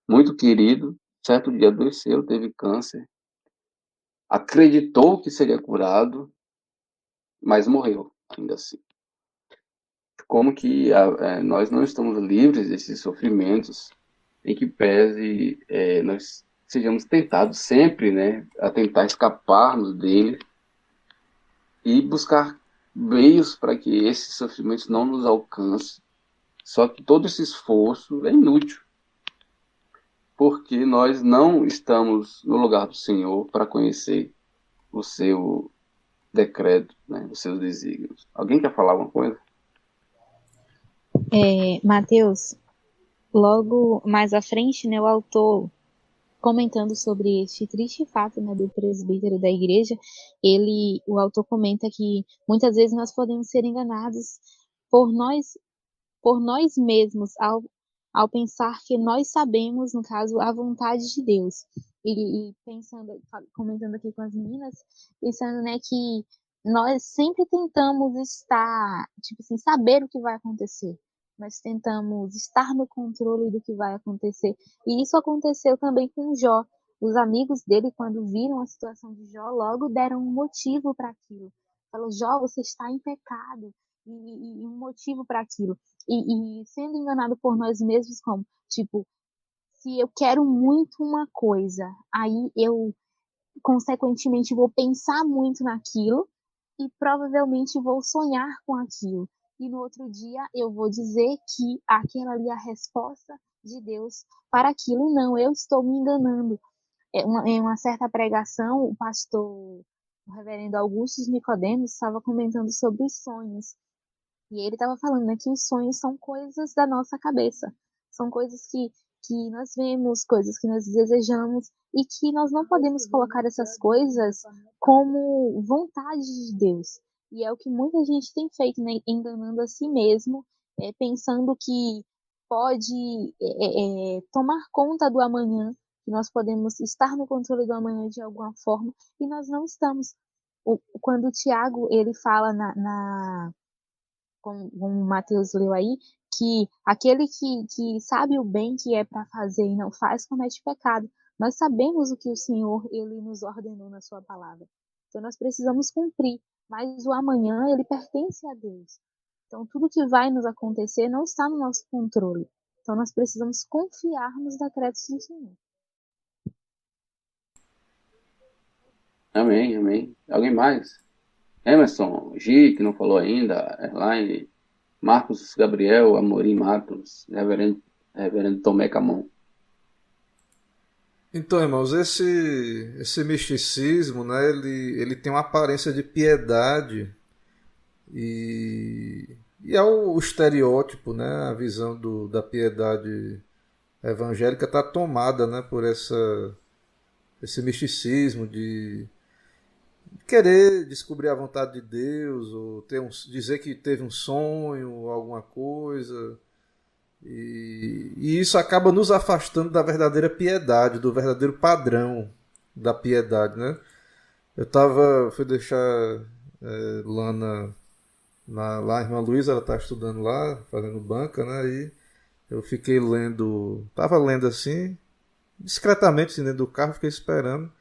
muito querido, certo dia adoeceu, teve câncer, acreditou que seria curado, mas morreu, ainda assim. Como que nós não estamos livres desses sofrimentos, em que pese nós sejamos tentados sempre, né, a tentar escaparmos dele e buscar meios para que esses sofrimentos não nos alcancem. Só que todo esse esforço é inútil, porque nós não estamos no lugar do Senhor para conhecer o seu decreto, né, os seus desígnios. Alguém quer falar alguma coisa? Mateus, logo mais à frente, né, o autor comentando sobre este triste fato, né, do presbítero da igreja, o autor comenta que muitas vezes nós podemos ser enganados por nós mesmos ao pensar que nós sabemos, no caso, a vontade de Deus. E pensando, comentando aqui com as meninas, pensando, né, que nós sempre tentamos estar, tipo assim, saber o que vai acontecer. Nós tentamos estar no controle do que vai acontecer. E isso aconteceu também com Jó. Os amigos dele, quando viram a situação de Jó, logo deram um motivo para aquilo. Falou, Jó, você está em pecado. E um motivo para aquilo. E sendo enganado por nós mesmos, como, tipo, se eu quero muito uma coisa, aí eu, consequentemente, vou pensar muito naquilo e provavelmente vou sonhar com aquilo. E no outro dia eu vou dizer que aquela ali é a resposta de Deus para aquilo. Não, eu estou me enganando. Em uma certa pregação, o reverendo Augusto Nicodemos, estava comentando sobre os sonhos. E ele estava falando, né, que os sonhos são coisas da nossa cabeça. São coisas que nós vemos, coisas que nós desejamos, e que nós não podemos colocar essas coisas como vontade de Deus. E é o que muita gente tem feito, né, enganando a si mesmo, pensando que pode tomar conta do amanhã, que nós podemos estar no controle do amanhã de alguma forma, e nós não estamos. Quando o Tiago ele fala como o Mateus leu aí, que aquele que sabe o bem que é para fazer e não faz, comete pecado. Nós sabemos o que o Senhor ele nos ordenou na sua palavra. Então nós precisamos cumprir, mas o amanhã ele pertence a Deus. Então tudo que vai nos acontecer não está no nosso controle. Então nós precisamos confiar nos decretos do Senhor. Amém, amém. Alguém mais? Emerson, Gi, que não falou ainda, Elaine, Marcos Gabriel, Amorim Matos, Reverendo Tomé Camon. Então, irmãos, esse misticismo, né, ele tem uma aparência de piedade e é o estereótipo, né, a visão da piedade evangélica está tomada, né, por esse misticismo de querer descobrir a vontade de Deus, ou dizer que teve um sonho, alguma coisa. E isso acaba nos afastando da verdadeira piedade, do verdadeiro padrão da piedade, né? Fui deixar Lana lá, a irmã Luísa, ela tá estudando lá, fazendo banca, né? E eu fiquei tava lendo assim, discretamente assim, dentro do carro, fiquei esperando.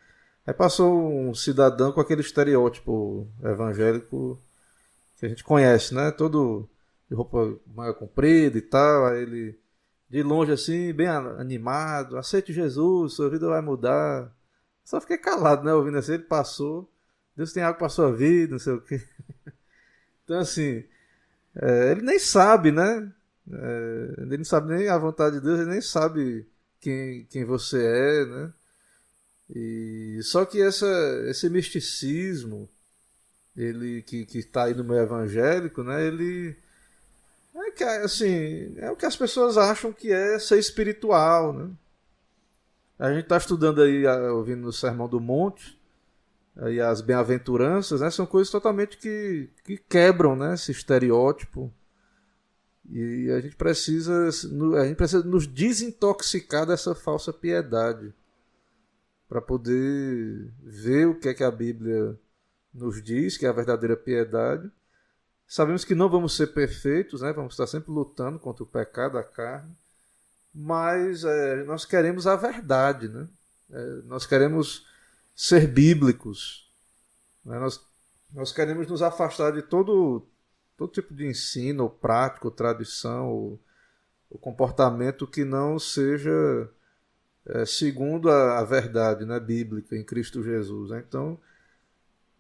Aí passou um cidadão com aquele estereótipo evangélico que a gente conhece, né? Todo de roupa manga comprida e tal. Aí ele, de longe assim, bem animado, aceite Jesus, sua vida vai mudar. Só fiquei calado, né? Ouvindo assim, ele passou. Deus tem algo para sua vida, não sei o quê. Então, assim, ele nem sabe, né? Ele não sabe nem a vontade de Deus, ele nem sabe quem você é, né? E só que esse misticismo, ele que está aí no meio evangélico, né? Ele assim, é o que as pessoas acham que é ser espiritual, né? A gente está estudando aí, ouvindo o Sermão do Monte, aí as bem-aventuranças, né? São coisas totalmente que quebram, né? Esse estereótipo. E a gente precisa nos desintoxicar dessa falsa piedade para poder ver o que é que a Bíblia nos diz, que é a verdadeira piedade. Sabemos que não vamos ser perfeitos, né? Vamos estar sempre lutando contra o pecado da carne, mas nós queremos a verdade, né? Nós queremos ser bíblicos, né? Nós queremos nos afastar de todo tipo de ensino, ou prática, ou tradição, ou comportamento que não seja segundo a verdade, né, bíblica em Cristo Jesus. Né? Então,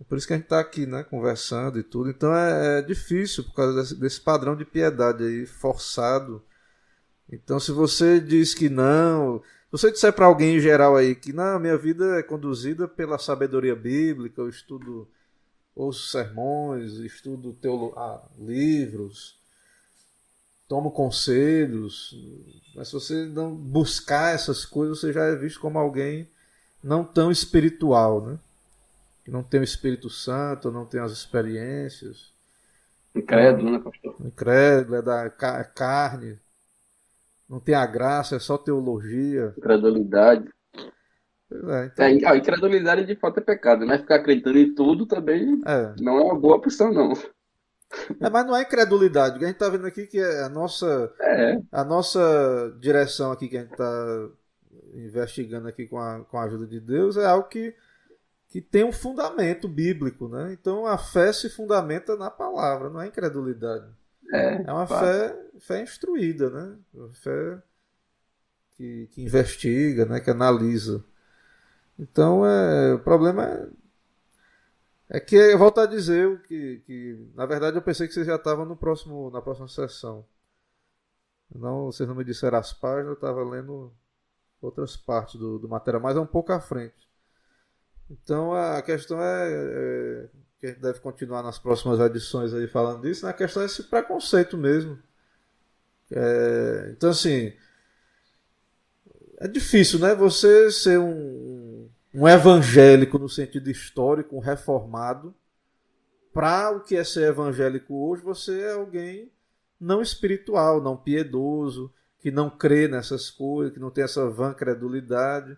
é por isso que a gente está aqui, né, conversando e tudo. Então é difícil por causa desse padrão de piedade aí forçado. Então, se você diz que não, se você disser para alguém em geral aí que não, minha vida é conduzida pela sabedoria bíblica, eu estudo, ouço sermões, estudo livros, tomo conselhos, mas se você não buscar essas coisas, você já é visto como alguém não tão espiritual, né? Que não tem o Espírito Santo, não tem as experiências, Incrédulo, né, pastor? incrédulo, é da carne, não tem a graça, é só teologia. Incredulidade. Pois é, então, A incredulidade de fato é pecado, mas ficar acreditando em tudo também é. não é uma boa opção, não. Mas não é incredulidade. O que a gente está vendo aqui que é É, a nossa direção aqui que a gente está investigando aqui com a ajuda de Deus é algo que tem um fundamento bíblico, né? Então a fé se fundamenta na palavra, não é incredulidade. É uma fato. fé instruída, né? Uma fé que investiga, né? Que analisa. Então o problema é que eu volto a dizer que na verdade eu pensei que você já estava na próxima sessão. Não, vocês não me disseram as páginas, eu estava lendo outras partes do material, mas é um pouco à frente. Então a questão que a gente deve continuar nas próximas edições aí falando disso, né? A questão é esse preconceito mesmo. Então assim, é difícil, né? Você ser um evangélico no sentido histórico, um reformado, para o que é ser evangélico hoje, você é alguém não espiritual, não piedoso, que não crê nessas coisas, que não tem essa vã credulidade.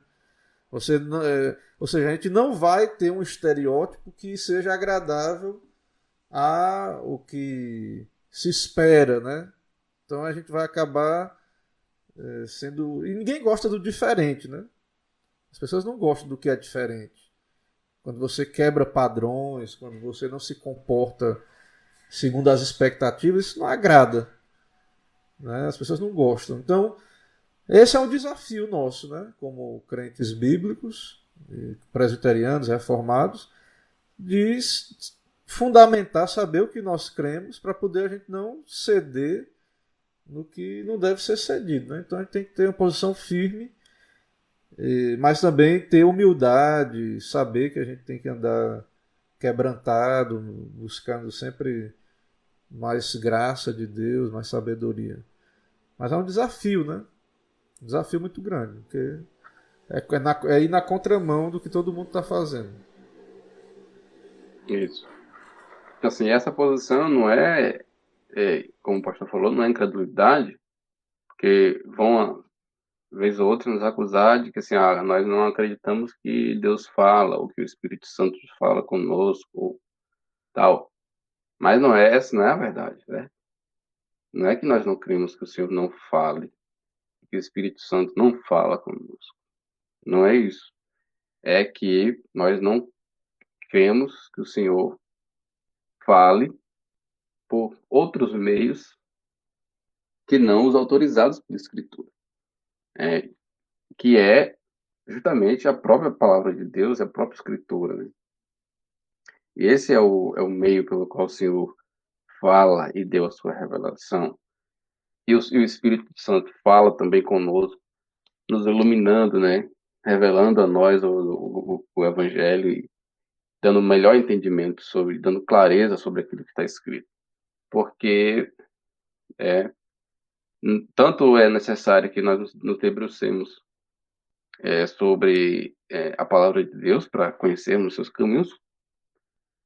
Ou seja, a gente não vai ter um estereótipo que seja agradável ao que se espera, né? Então a gente vai acabar sendo... E ninguém gosta do diferente, né? As pessoas não gostam do que é diferente. Quando você quebra padrões, quando você não se comporta segundo as expectativas, isso não agrada. Né? As pessoas não gostam. Então, esse é um desafio nosso, né? Como crentes bíblicos, presbiterianos, reformados, de fundamentar, saber o que nós cremos, para poder a gente não ceder no que não deve ser cedido. Né? Então a gente tem que ter uma posição firme, mas também ter humildade, saber que a gente tem que andar quebrantado, buscando sempre mais graça de Deus, mais sabedoria. Mas é um desafio, né? Um desafio muito grande, porque é ir na contramão do que todo mundo está fazendo. Isso. Assim, essa posição não como o pastor falou, não é incredulidade, porque vão, vez ou outra, nos acusar de que assim, nós não acreditamos que Deus fala, ou que o Espírito Santo fala conosco, ou tal. Mas essa não é a verdade, né? Não é que nós não cremos que o Senhor não fale, que o Espírito Santo não fala conosco. Não é isso. É que nós não cremos que o Senhor fale por outros meios que não os autorizados pela Escritura. Que é justamente a própria palavra de Deus, a própria Escritura. Né? E esse é o meio pelo qual o Senhor fala e deu a sua revelação. E o Espírito Santo fala também conosco, nos iluminando, né? Revelando a nós o Evangelho e dando melhor entendimento dando clareza sobre aquilo que está escrito. Porque tanto é necessário que nós nos debrucemos sobre a palavra de Deus para conhecermos seus caminhos,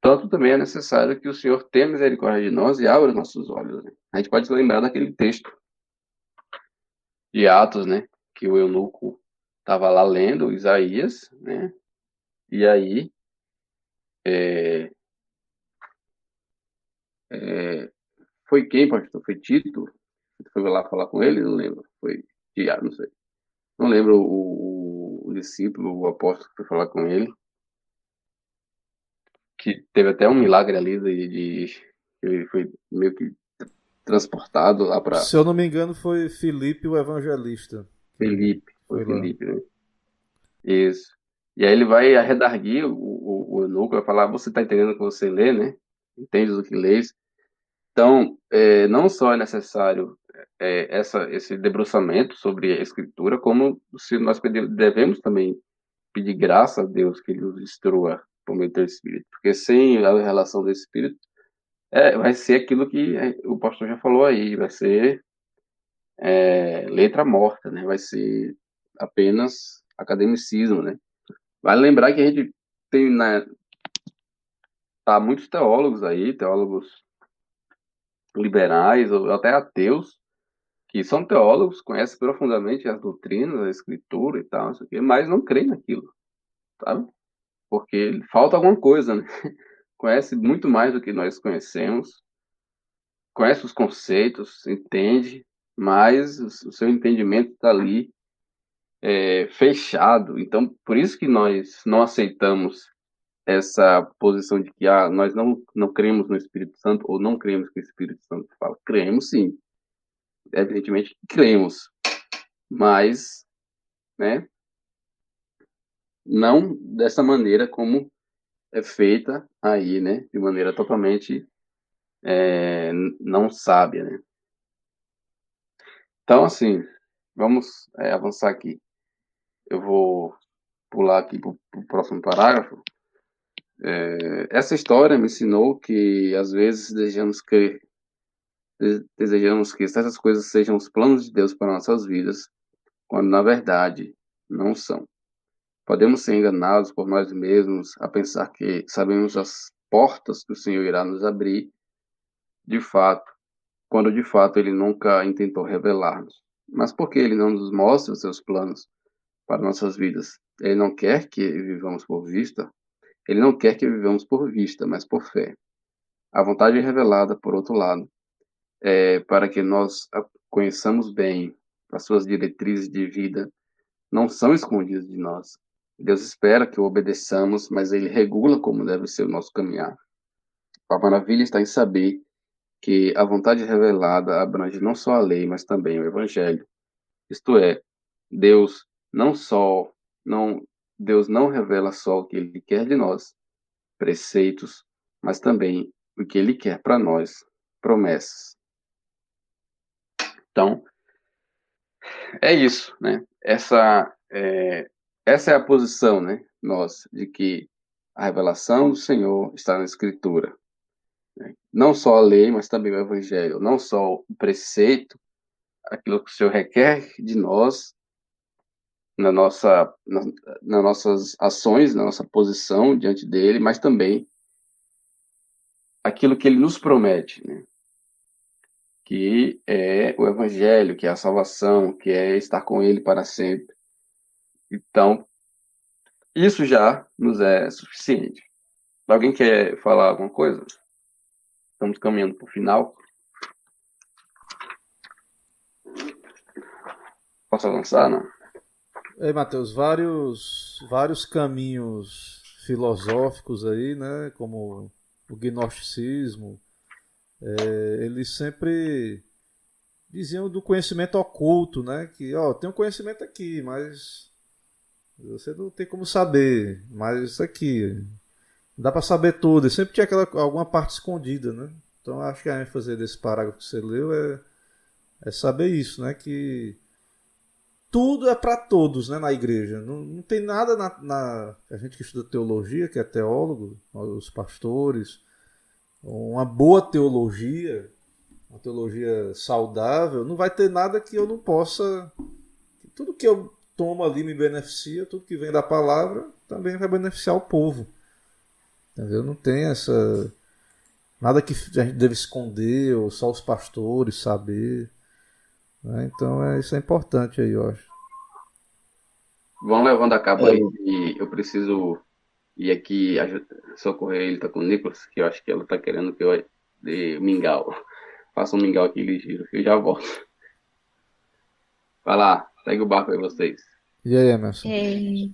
tanto também é necessário que o Senhor tenha misericórdia de nós e abra nossos olhos. Né? A gente pode se lembrar daquele texto de Atos, né? Que o eunuco estava lá lendo Isaías, né? E aí foi quem, pastor? Foi Tito? Foi lá falar com ele? Não lembro. Foi Tiago, não sei. Não lembro o discípulo, o apóstolo que foi falar com ele, que teve até um milagre ali ele foi meio que transportado lá para Se eu não me engano, foi Filipe o Evangelista que Felipe. Foi foi lá. Felipe, né? Isso. E aí ele vai redarguir o eunuco, vai falar, você está entendendo o que você lê, né? Entende o que lês? Então, não só é necessário esse debruçamento sobre a Escritura, como se nós devemos também pedir graça a Deus que Ele nos instrua por meio do Espírito, porque sem a relação do Espírito, vai ser aquilo que o pastor já falou aí, vai ser letra morta, né? Vai ser apenas academicismo, né? Vale lembrar que a gente tem, né, tá, muitos teólogos aí, teólogos liberais ou até ateus, que são teólogos, conhecem profundamente as doutrinas, a escritura e tal, não sei o quê, mas não creem naquilo, sabe? Porque falta alguma coisa, né? Conhece muito mais do que nós conhecemos, conhece os conceitos, entende, mas o seu entendimento está ali fechado. Então, por isso que nós não aceitamos essa posição de que nós não cremos no Espírito Santo ou não cremos que o Espírito Santo fala. Cremos sim, evidentemente que cremos, mas, né, não dessa maneira como é feita aí, né, de maneira totalmente não sábia, né. Então, assim, vamos avançar aqui. Eu vou pular aqui para o próximo parágrafo. Essa história me ensinou que às vezes desejamos que certas coisas sejam os planos de Deus para nossas vidas, quando na verdade não são. Podemos ser enganados por nós mesmos a pensar que sabemos as portas que o Senhor irá nos abrir, de fato, quando de fato Ele nunca intentou revelar-nos. Mas por que Ele não nos mostra os seus planos para nossas vidas? Ele não quer que vivamos por vista? Ele não quer que vivamos por vista, mas por fé. A vontade é revelada, por outro lado, para que nós a conheçamos bem as suas diretrizes de vida, não são escondidas de nós. Deus espera que o obedeçamos, mas Ele regula como deve ser o nosso caminhar. A maravilha está em saber que a vontade revelada abrange não só a lei, mas também o Evangelho. Isto é, Deus não só não Deus não revela só o que Ele quer de nós, preceitos, mas também o que Ele quer para nós, promessas. Então, é isso, né? Essa é a posição, né, nossa, de que a revelação do Senhor está na Escritura, né? Não só a lei, mas também o Evangelho, não só o preceito, aquilo que o Senhor requer de nós, na nossa, na, nas nossas ações, na nossa posição diante dele, mas também aquilo que ele nos promete, né? Que é o Evangelho, que é a salvação, que é estar com ele para sempre. Então, isso já nos é suficiente. Alguém quer falar alguma coisa? Estamos caminhando para o final. Posso avançar, não? Ei, Matheus, vários caminhos filosóficos aí, né? Como o gnosticismo, eles sempre diziam do conhecimento oculto, né? Que, ó, tem um conhecimento aqui, mas você não tem como saber. Mas isso aqui, não dá para saber tudo. E sempre tinha alguma parte escondida, né? Então acho que a ênfase desse parágrafo que você leu é saber isso, né? Que tudo é para todos, né, na igreja. Não tem nada a gente que estuda teologia, que é teólogo, os pastores, uma boa teologia, uma teologia saudável, não vai ter nada que eu não possa. Tudo que eu tomo ali me beneficia, tudo que vem da palavra também vai beneficiar o povo. Entendeu? Não tem essa. Nada que a gente deve esconder, ou só os pastores saber. Né? Então isso é importante aí, eu acho. Vão levando a cabo É, aí e eu preciso ir aqui socorrer ele, tá com o Nicolas, que eu acho que ela tá querendo que eu dê mingau. Faça um mingau aqui ligeiro, que eu já volto. Vai lá, segue o barco aí vocês. E aí, Emerson? É,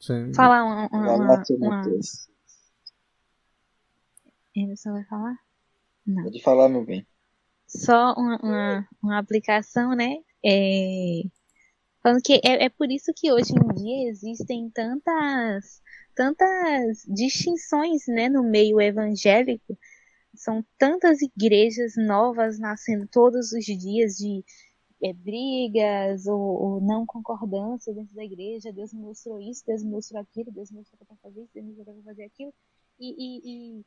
Sim. falar vai lá, seu Matheus. Emerson vai falar? Não. Pode falar, meu bem. Só uma aplicação, né? Falando que é por isso que hoje em dia existem tantas distinções, né, no meio evangélico. São tantas igrejas novas nascendo todos os dias de brigas ou não concordância dentro da igreja. Deus me mostrou isso, Deus me mostrou aquilo, Deus me mostrou para fazer isso, Deus me mostrou para fazer aquilo. E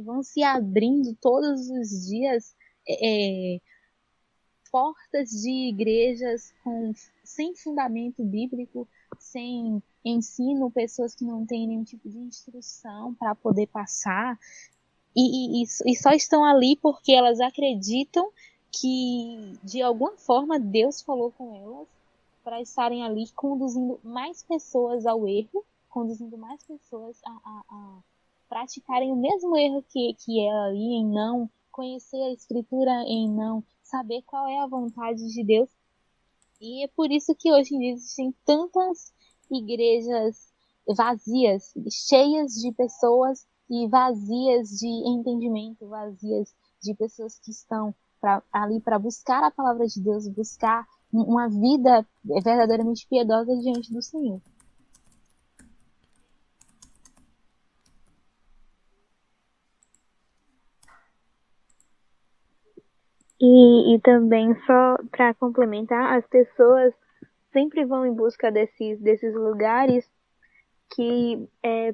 vão se abrindo todos os dias portas de igrejas sem fundamento bíblico, sem ensino, pessoas que não têm nenhum tipo de instrução para poder passar. E só estão ali porque elas acreditam que, de alguma forma, Deus falou com elas para estarem ali conduzindo mais pessoas ao erro, conduzindo mais pessoas a praticarem o mesmo erro que ela ali, em não conhecer a Escritura, em não saber qual é a vontade de Deus. E é por isso que hoje em dia existem tantas igrejas vazias, cheias de pessoas e vazias de entendimento, vazias de pessoas que estão ali para buscar a palavra de Deus, buscar uma vida verdadeiramente piedosa diante do Senhor. E também, só para complementar, as pessoas sempre vão em busca desses lugares que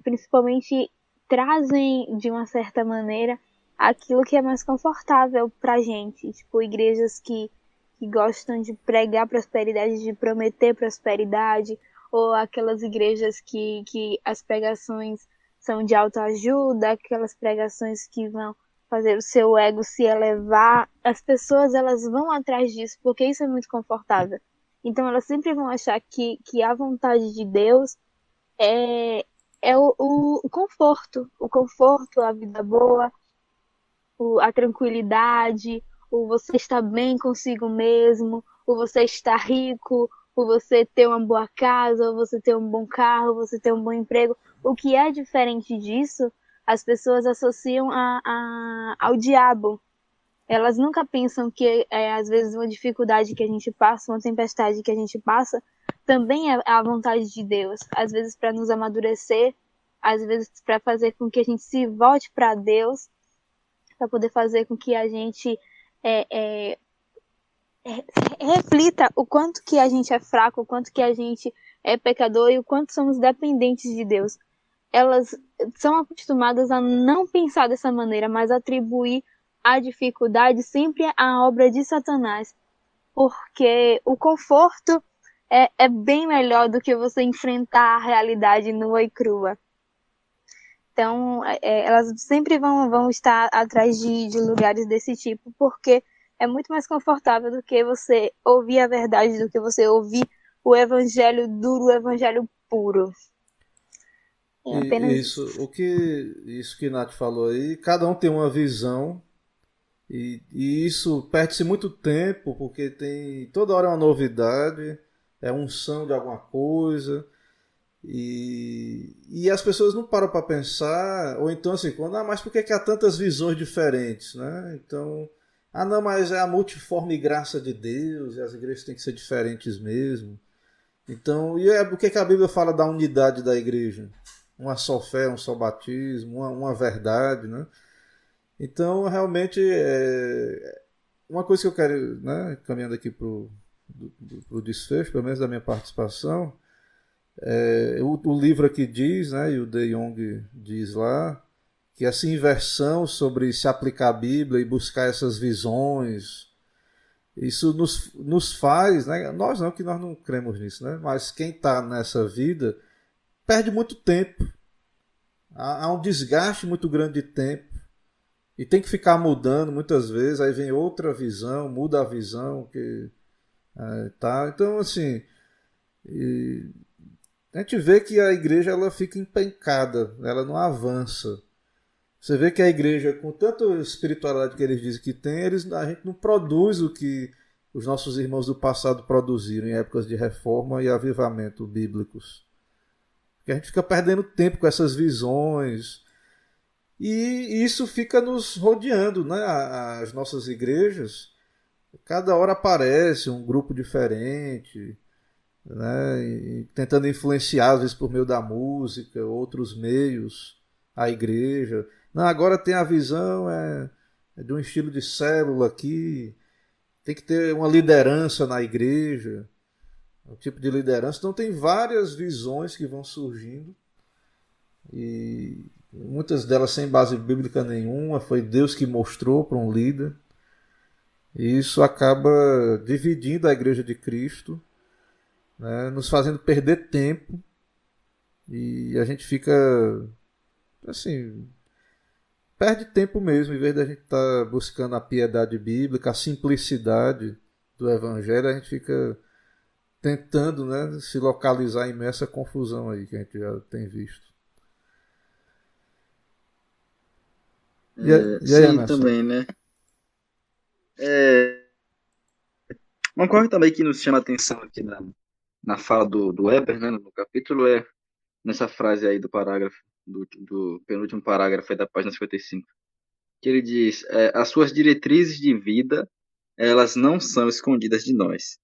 principalmente trazem, de uma certa maneira, aquilo que é mais confortável pra gente. Tipo, igrejas que gostam de pregar prosperidade, de prometer prosperidade, ou aquelas igrejas que as pregações são de autoajuda, aquelas pregações que vão fazer o seu ego se elevar. As pessoas, elas vão atrás disso, porque isso é muito confortável. Então elas sempre vão achar que a vontade de Deus é o conforto, a vida boa, a tranquilidade, o você estar bem consigo mesmo, o você estar rico, o você ter uma boa casa, o você ter um bom carro, o você ter um bom emprego. O que é diferente disso, as pessoas associam ao diabo. Elas nunca pensam que, às vezes, uma dificuldade que a gente passa, uma tempestade que a gente passa, também é a vontade de Deus. Às vezes, para nos amadurecer, às vezes, para fazer com que a gente se volte para Deus, para poder fazer com que a gente reflita o quanto que a gente é fraco, o quanto que a gente é pecador e o quanto somos dependentes de Deus. Elas são acostumadas a não pensar dessa maneira, mas atribuir a dificuldade sempre à obra de Satanás, porque o conforto é bem melhor do que você enfrentar a realidade nua e crua. Então, elas sempre vão estar atrás de lugares desse tipo, porque é muito mais confortável do que você ouvir a verdade, do que você ouvir o evangelho duro, o evangelho puro. É apenas Isso que Nath falou aí, cada um tem uma visão. E isso perde-se muito tempo, porque tem toda hora uma novidade, é unção de alguma coisa, e as pessoas não param para pensar, ou então assim, mas por que há tantas visões diferentes, né? Então, não, mas é a multiforme graça de Deus, e as igrejas têm que ser diferentes mesmo. Então, por que a Bíblia fala da unidade da igreja? Uma só fé, um só batismo, uma verdade, né? Então, realmente, uma coisa que eu quero, né, caminhando aqui para o desfecho, pelo menos da minha participação, o livro aqui diz, né, e o De Jong diz lá, que essa inversão sobre se aplicar a Bíblia e buscar essas visões, isso nos faz, né, nós não, que nós não cremos nisso, né, mas quem está nessa vida perde muito tempo. Há um desgaste muito grande de tempo. E tem que ficar mudando muitas vezes, aí vem outra visão, muda a visão. Tá? Então, assim, a gente vê que a igreja ela fica empencada, ela não avança. Você vê que a igreja, com tanta espiritualidade que eles dizem que tem, a gente não produz o que os nossos irmãos do passado produziram em épocas de reforma e avivamento bíblicos. Porque a gente fica perdendo tempo com essas visões. E isso fica nos rodeando, né? As nossas igrejas, cada hora aparece um grupo diferente. né, e tentando influenciar, às vezes por meio da música, outros meios, a igreja. Não, agora tem a visão é de um estilo de célula aqui, tem que ter uma liderança na igreja, um tipo de liderança. Então tem várias visões que vão surgindo e muitas delas sem base bíblica nenhuma, foi Deus que mostrou para um líder. E isso acaba dividindo a igreja de Cristo, né, nos fazendo perder tempo e a gente fica assim, perde tempo mesmo, em vez da gente estar buscando a piedade bíblica, a simplicidade do evangelho, a gente fica tentando, né, se localizar em meio a essa confusão aí que a gente já tem visto. E aí, Sim, Emerson? também, né? É, uma coisa também que nos chama a atenção aqui na fala do Weber, né, no capítulo, é nessa frase aí do parágrafo, do penúltimo parágrafo aí da página 55, que ele diz, as suas diretrizes de vida, elas não são escondidas de nós.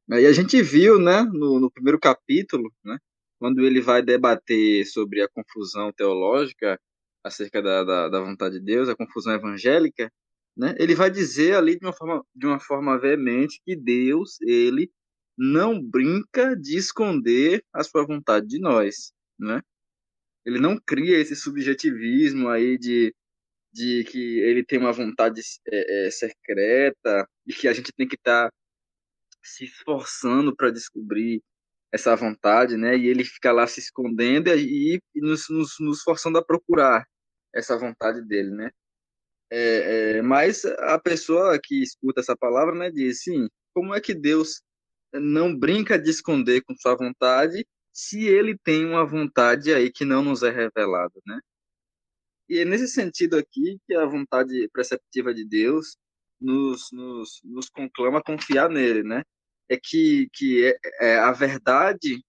E a gente viu, né, no primeiro capítulo, né, quando ele vai debater sobre a confusão teológica acerca da vontade de Deus, a confusão evangélica, né, ele vai dizer ali de uma forma veemente que Deus, ele não brinca de esconder a sua vontade de nós, né? Ele não cria esse subjetivismo aí de que ele tem uma vontade secreta e que a gente tem que estar se esforçando para descobrir essa vontade, né? E ele fica lá se escondendo e nos forçando a procurar essa vontade dele, né? Mas a pessoa que escuta essa palavra, né, diz, sim, como é que Deus não brinca de esconder com sua vontade se ele tem uma vontade aí que não nos é revelada, né? E é nesse sentido aqui que a vontade preceptiva de Deus nos conclama a confiar nele, né? É que a verdade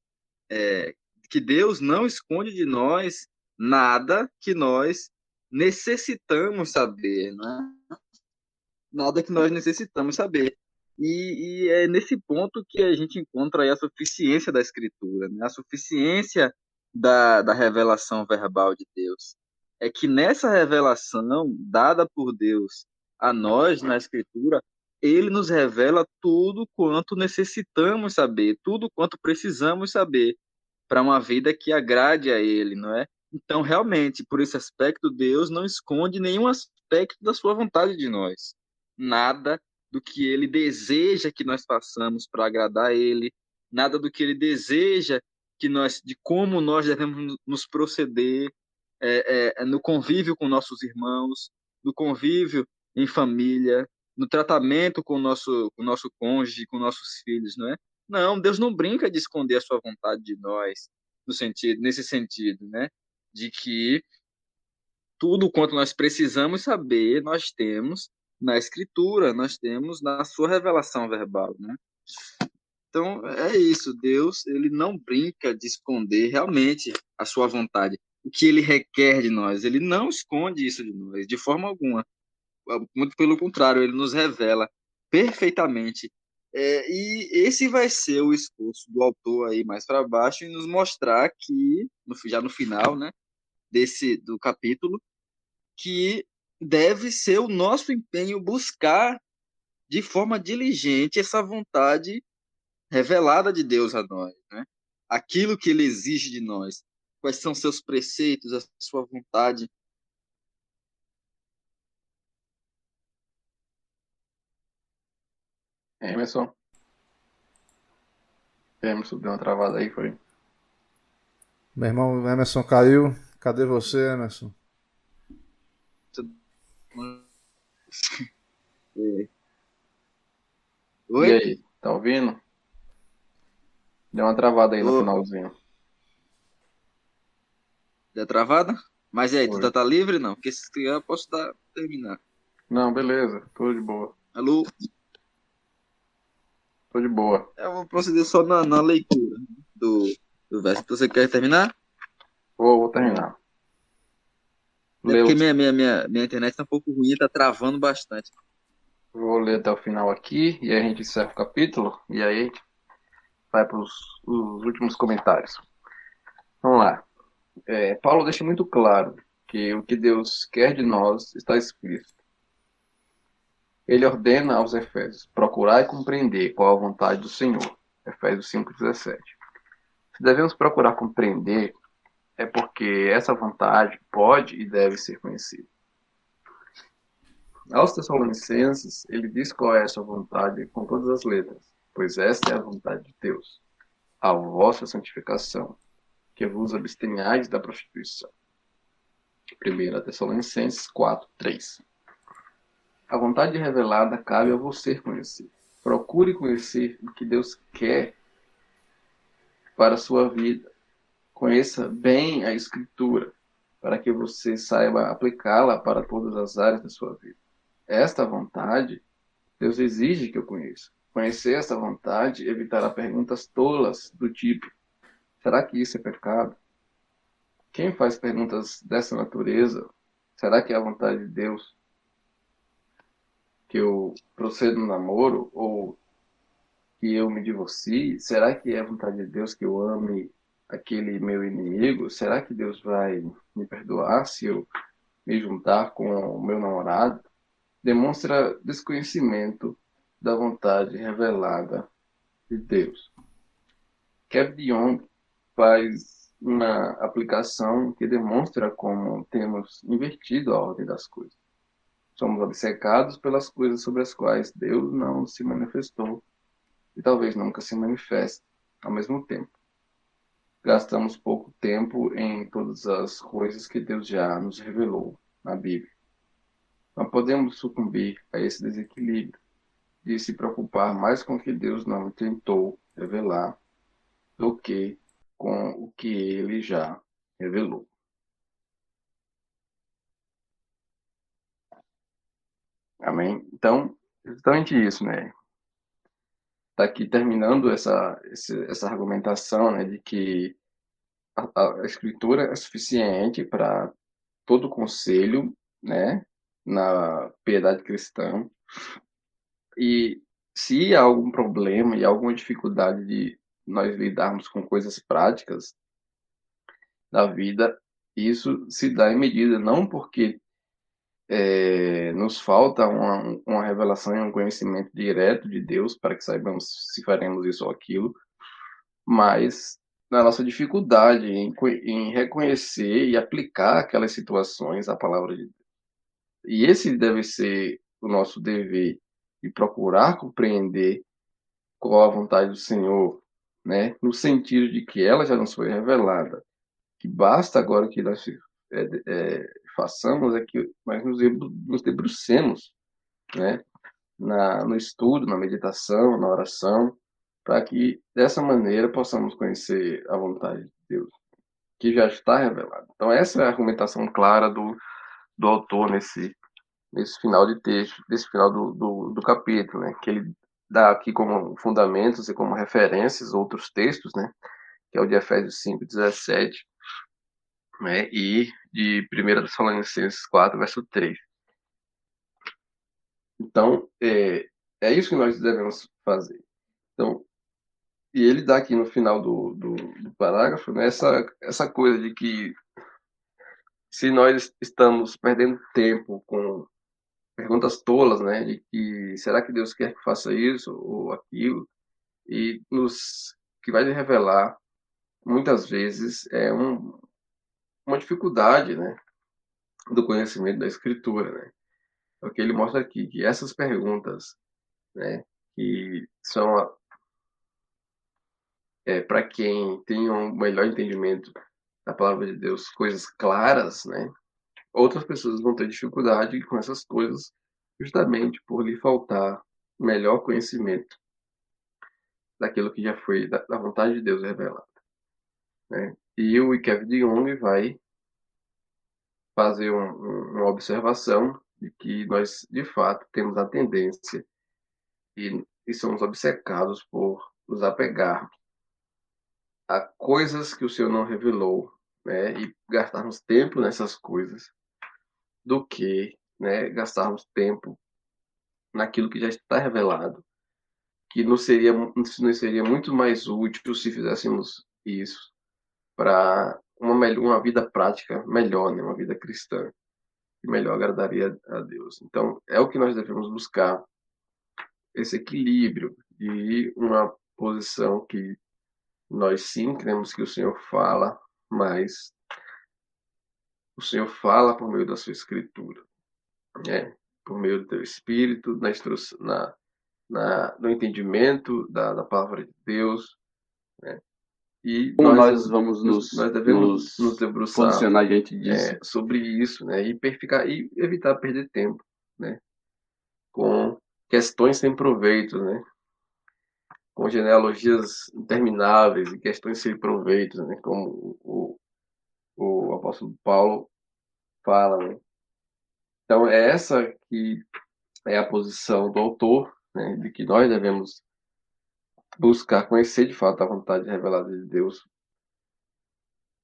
é que Deus não esconde de nós nada que nós necessitamos saber, né? Nada que nós necessitamos saber. E é nesse ponto que a gente encontra aí a suficiência da Escritura, né? A suficiência da revelação verbal de Deus. É que nessa revelação dada por Deus a nós na Escritura, ele nos revela tudo quanto necessitamos saber, tudo quanto precisamos saber para uma vida que agrade a ele, não é? Então, realmente, por esse aspecto, Deus não esconde nenhum aspecto da sua vontade de nós. Nada do que ele deseja que nós façamos para agradar a ele, nada do que ele deseja de como nós devemos nos proceder no convívio com nossos irmãos, no convívio em família, no tratamento com o nosso cônjuge, com nossos filhos, não é? Não, Deus não brinca de esconder a sua vontade de nós, nesse sentido, né? De que tudo quanto nós precisamos saber, nós temos na Escritura, nós temos na sua revelação verbal, né? Então, é isso. Deus, ele não brinca de esconder realmente a sua vontade, o que ele requer de nós. Ele não esconde isso de nós, de forma alguma. Muito pelo contrário, ele nos revela perfeitamente. E esse vai ser o esforço do autor aí mais para baixo em nos mostrar que, já no final, né, do capítulo, que deve ser o nosso empenho buscar de forma diligente essa vontade revelada de Deus a nós, né? Aquilo que ele exige de nós, quais são seus preceitos, a sua vontade. Emerson. Emerson deu uma travada aí, foi. Meu irmão Emerson caiu. Cadê você, Emerson? E Oi? aí, tá ouvindo? Deu uma travada aí no Ô, finalzinho. deu travada? Mas e aí, tu Foi. tá livre não? Porque se criar, eu posso terminar. Não, beleza, tudo de boa. Alô? Tô de boa. Eu vou proceder só na leitura do, do verso. Você quer terminar? Vou terminar. É porque Leu. minha internet tá um pouco ruim, tá travando bastante. Vou ler até o final aqui e aí a gente encerra o capítulo. E aí vai para os últimos comentários. Vamos lá. Paulo deixa muito claro que o que Deus quer de nós está explícito. Ele ordena aos Efésios procurar e compreender qual a vontade do Senhor. Efésios 5,17. Se devemos procurar compreender, é porque essa vontade pode e deve ser conhecida. Aos Tessalonicenses, ele diz qual é essa vontade com todas as letras, pois esta é a vontade de Deus, a vossa santificação, que vos abstenhais da prostituição. 1 Tessalonicenses 4:3. A vontade revelada cabe a você conhecer. Procure conhecer o que Deus quer para a sua vida. Conheça bem a Escritura, para que você saiba aplicá-la para todas as áreas da sua vida. Esta vontade, Deus exige que eu conheça. Conhecer essa vontade evitará perguntas tolas do tipo: será que isso é pecado? Quem faz perguntas dessa natureza, será que é a vontade de Deus que eu proceda no namoro ou que eu me divorcie? Será que é a vontade de Deus que eu ame aquele meu inimigo? Será que Deus vai me perdoar se eu me juntar com o meu namorado? Demonstra desconhecimento da vontade revelada de Deus. Kevin Young faz uma aplicação que demonstra como temos invertido a ordem das coisas. Somos obcecados pelas coisas sobre as quais Deus não se manifestou e talvez nunca se manifeste ao mesmo tempo. Gastamos pouco tempo em todas as coisas que Deus já nos revelou na Bíblia. Não podemos sucumbir a esse desequilíbrio de se preocupar mais com o que Deus não tentou revelar do que com o que ele já revelou. Amém? Então, exatamente isso, né? Está aqui terminando essa argumentação, né, de que a Escritura é suficiente para todo conselho, né, na piedade cristã. E se há algum problema e alguma dificuldade de nós lidarmos com coisas práticas da vida, isso se dá em medida não porque nos falta uma revelação e um conhecimento direto de Deus para que saibamos se faremos isso ou aquilo, mas na nossa dificuldade em reconhecer e aplicar aquelas situações à palavra de Deus. E esse deve ser o nosso dever, de procurar compreender qual a vontade do Senhor, né? No sentido de que ela já nos foi revelada, que basta agora que nós façamos é que nós nos debrucemos, né? No estudo, na meditação, na oração, para que dessa maneira possamos conhecer a vontade de Deus, que já está revelada. Então essa é a argumentação clara do autor nesse final de texto, nesse final do capítulo, né? Que ele dá aqui como fundamentos e como referências outros textos, né? Que é o de Efésios 5:17, né? E de 1 Tessalonicenses 4, verso 3. Então, é isso que nós devemos fazer. Então, e ele dá aqui no final do parágrafo, né, essa coisa de que se nós estamos perdendo tempo com perguntas tolas, né, de que será que Deus quer que faça isso ou aquilo, e que vai revelar muitas vezes uma dificuldade, né, do conhecimento da Escritura, né? Porque ele mostra aqui que essas perguntas, né, que são para quem tem um melhor entendimento da palavra de Deus, coisas claras, né? Outras pessoas vão ter dificuldade com essas coisas, justamente por lhe faltar melhor conhecimento daquilo que já foi da vontade de Deus revelada, né? E o Kevin de Jong vai fazer uma observação de que nós, de fato, temos a tendência e somos obcecados por nos apegar a coisas que o Senhor não revelou, né? E gastarmos tempo nessas coisas do que, né, gastarmos tempo naquilo que já está revelado, que nos seria muito mais útil se fizéssemos isso para uma vida prática melhor, né? Uma vida cristã, que melhor agradaria a Deus. Então, é o que nós devemos buscar, esse equilíbrio de uma posição que nós sim cremos que o Senhor fala, mas o Senhor fala por meio da sua escritura, né? Por meio do teu espírito, na instrução, no entendimento da palavra de Deus, né? E Como nós vamos nós devemos nos debruçar posicionar diante disso? sobre isso, né? E evitar perder tempo, né? Com questões sem proveito, né? Com genealogias intermináveis e questões sem proveito, né? Como o apóstolo Paulo fala, né? Então, é essa que é a posição do autor, né? De que nós devemos buscar conhecer de fato a vontade revelada de Deus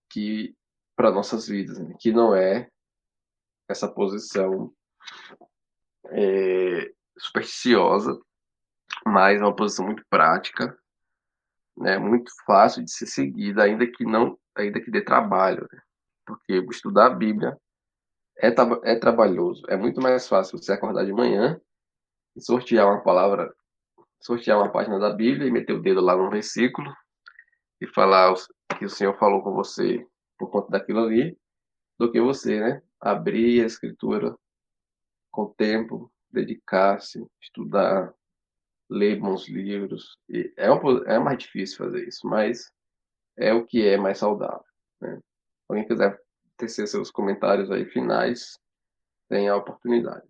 que para nossas vidas, né? Que não é essa posição supersticiosa, mas é uma posição muito prática, né? Muito fácil de ser seguida, ainda que dê trabalho, né? Porque estudar a Bíblia é trabalhoso. É muito mais fácil você acordar de manhã e sortear uma página da Bíblia e meter o dedo lá num versículo e falar que o Senhor falou com você por conta daquilo ali, do que você, né? Abrir a Escritura com tempo, dedicar-se, estudar, ler bons livros. É mais difícil fazer isso, mas é o que é mais saudável, né? Se alguém quiser tecer seus comentários aí finais, tem a oportunidade.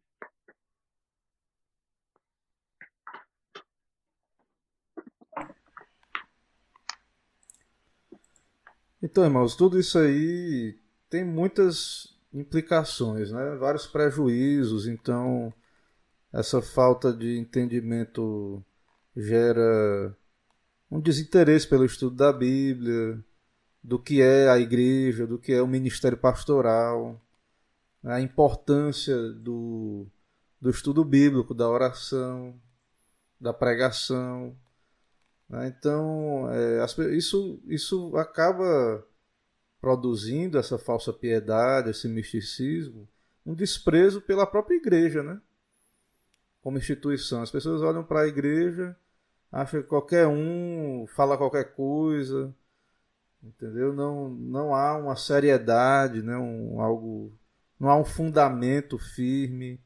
Então, irmãos, tudo isso aí tem muitas implicações, né? Vários prejuízos. Então, essa falta de entendimento gera um desinteresse pelo estudo da Bíblia, do que é a igreja, do que é o ministério pastoral, a importância do estudo bíblico, da oração, da pregação, né? Então, isso acaba produzindo essa falsa piedade, esse misticismo, um desprezo pela própria igreja, né? Como instituição. As pessoas olham para a igreja, acham que qualquer um fala qualquer coisa, entendeu? Não há uma seriedade, né? Não há um fundamento firme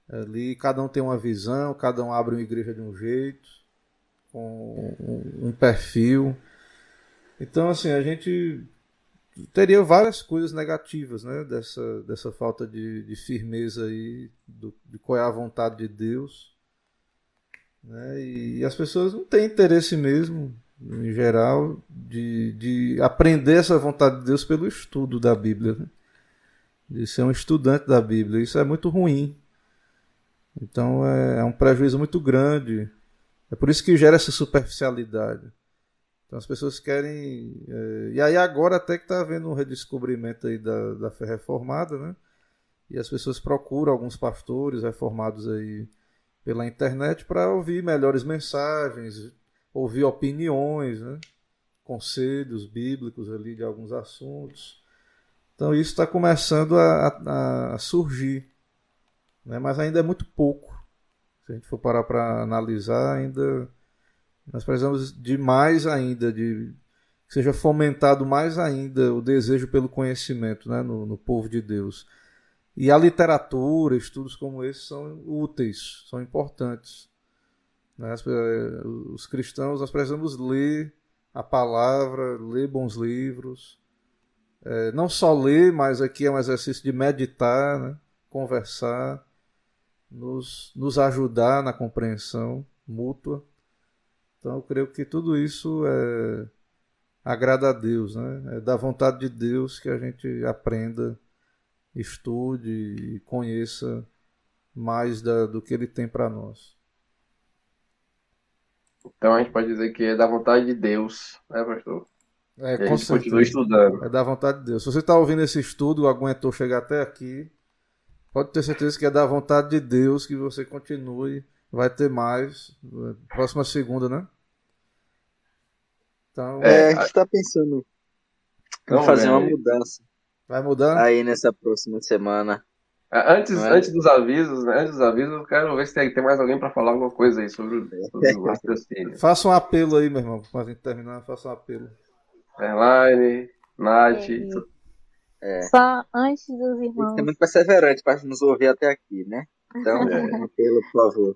ali. Cada um tem uma visão, cada um abre uma igreja de um jeito, com um perfil. Então, assim, a gente teria várias coisas negativas, né? Dessa falta de firmeza aí, de qual é a vontade de Deus, né? E as pessoas não têm interesse mesmo, em geral, de aprender essa vontade de Deus pelo estudo da Bíblia, né? De ser um estudante da Bíblia. Isso é muito ruim. Então é um prejuízo muito grande. É por isso que gera essa superficialidade. Então as pessoas querem... E aí agora até que está havendo um redescobrimento aí da fé reformada, né? E as pessoas procuram alguns pastores reformados aí pela internet para ouvir melhores mensagens, ouvir opiniões, né? Conselhos bíblicos ali de alguns assuntos. Então isso está começando a surgir, né? Mas ainda é muito pouco. Se a gente for parar para analisar, ainda nós precisamos de mais ainda, de que seja fomentado mais ainda o desejo pelo conhecimento, né? No povo de Deus. E a literatura, estudos como esse são úteis, são importantes, né? Os cristãos, nós precisamos ler a palavra, ler bons livros. Não só ler, mas aqui é um exercício de meditar, né? Conversar, nos ajudar na compreensão mútua. Então eu creio que tudo isso agrada a Deus, né? É da vontade de Deus que a gente aprenda, estude e conheça mais do que Ele tem para nós. Então a gente pode dizer que é da vontade de Deus, né, pastor? E a Com gente continua certeza. estudando. É da vontade de Deus. Se você está ouvindo esse estudo, aguentou chegar até aqui, pode ter certeza que é da vontade de Deus que você continue vai ter mais. Próxima segunda, né? Então, A gente tá pensando em Vamos fazer vendo uma aí. mudança vai mudar? aí nessa próxima semana, não Antes, é? antes dos avisos, né? Antes dos avisos, eu quero ver se tem mais alguém para falar alguma coisa aí sobre o raciocínio. Faça um apelo aí, meu irmão. Pra gente terminar, faça um apelo. Elaine, Nath, É, só antes dos Tem que ser irmãos, muito perseverante para nos ouvir até aqui, né? Então, é, um apelo, por favor.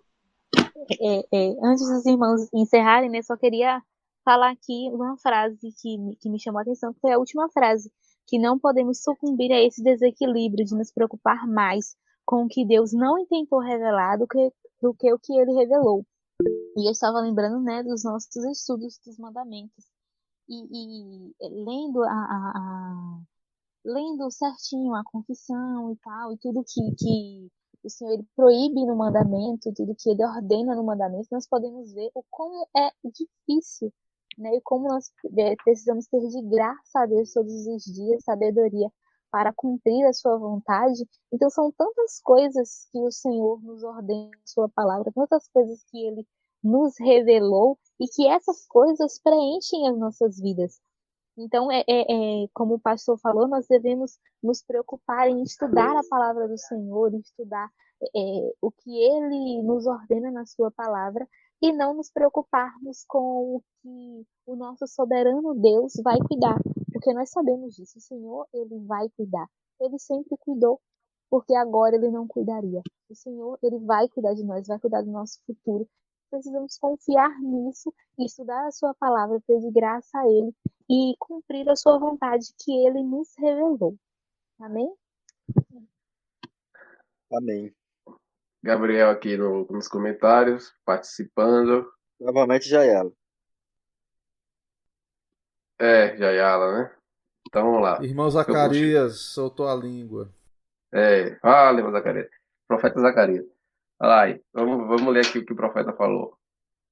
antes dos irmãos encerrarem, né, só queria falar aqui uma frase que me chamou a atenção, que foi a última frase, que não podemos sucumbir a esse desequilíbrio de nos preocupar mais com o que Deus não intentou revelar do que o que ele revelou. E eu estava lembrando, né, dos nossos estudos dos mandamentos. Lendo certinho a confissão e tal, e tudo que o Senhor ele proíbe no mandamento, tudo que ele ordena no mandamento, nós podemos ver o como é difícil, né? E como nós precisamos ter de graça a Deus todos os dias, sabedoria para cumprir a sua vontade. Então são tantas coisas que o Senhor nos ordena em sua palavra, tantas coisas que ele nos revelou e que essas coisas preenchem as nossas vidas. Então, como o pastor falou, nós devemos nos preocupar em estudar a palavra do Senhor, em estudar o que ele nos ordena na sua palavra, e não nos preocuparmos com o que o nosso soberano Deus vai cuidar, porque nós sabemos disso, o Senhor, ele vai cuidar. Ele sempre cuidou, porque agora ele não cuidaria. O Senhor, ele vai cuidar de nós, vai cuidar do nosso futuro. Precisamos confiar nisso e estudar a sua palavra, pedir graça a ele e cumprir a sua vontade que ele nos revelou. Amém? Amém. Gabriel aqui nos comentários, participando. Novamente, Jaiala. Jayala, né? Então vamos lá. Irmão Eu puxo. Zacarias soltou a língua. Fala, irmão Zacarias. Profeta Zacarias. Olha lá aí. Vamos ler aqui o que o profeta falou.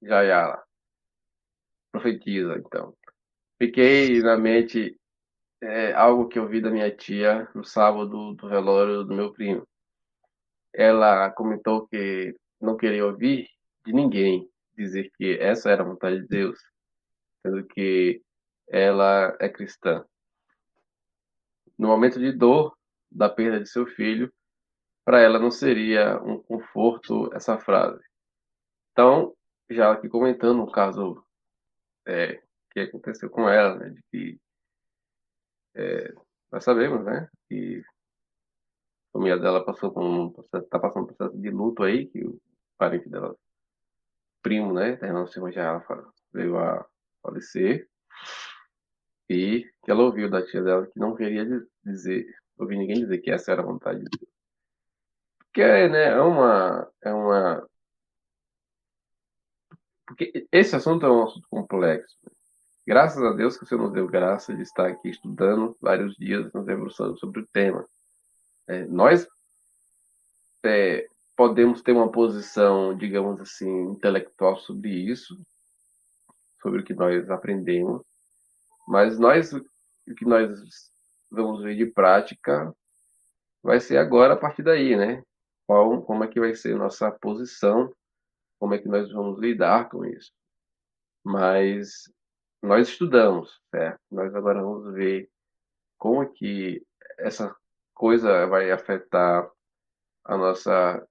Jayala. Profetiza, então. Fiquei na mente algo que eu vi da minha tia no sábado do velório do meu primo. Ela comentou que não queria ouvir de ninguém dizer que essa era a vontade de Deus, sendo que ela é cristã. No momento de dor da perda de seu filho, para ela não seria um conforto essa frase. Então, já aqui comentando um caso que aconteceu com ela, né, de que nós sabemos, né, que a família dela está passando um processo de luto aí, que o parente dela, primo, né, da irmã do senhor já veio a falecer, e que ela ouviu da tia dela que não queria ouvir ninguém dizer que essa era a vontade de Deus. Porque, né, porque esse assunto é um assunto complexo. Graças a Deus que o Senhor nos deu graça de estar aqui estudando vários dias, nos debruçando sobre o tema. Nós podemos ter uma posição, digamos assim, intelectual sobre isso, sobre o que nós aprendemos, mas o que nós vamos ver de prática vai ser agora a partir daí, né? Como é que vai ser nossa posição, como é que nós vamos lidar com isso. Mas nós estudamos, certo? Nós agora vamos ver como é que essa coisa vai afetar a nossa,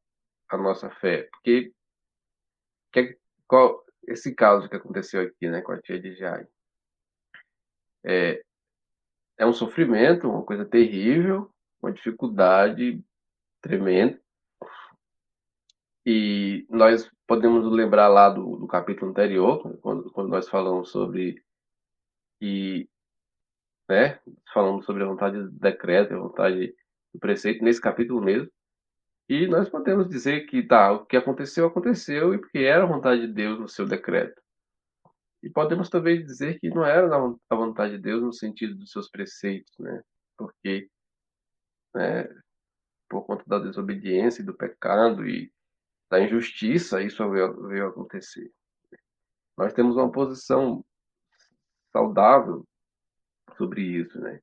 a nossa fé. Porque esse caso que aconteceu aqui, né, com a tia de Jai, é, é um sofrimento, uma coisa terrível, uma dificuldade tremenda. E nós podemos lembrar lá do capítulo anterior, quando nós falamos sobre e, né, falamos sobre a vontade do decreto, a vontade do preceito nesse capítulo mesmo. E nós podemos dizer que tá, o que aconteceu aconteceu e porque era a vontade de Deus no seu decreto. E podemos também dizer que não era a vontade de Deus no sentido dos seus preceitos, né? Porque, né, por conta da desobediência e do pecado e da injustiça, isso veio a acontecer. Nós temos uma posição saudável sobre isso, né?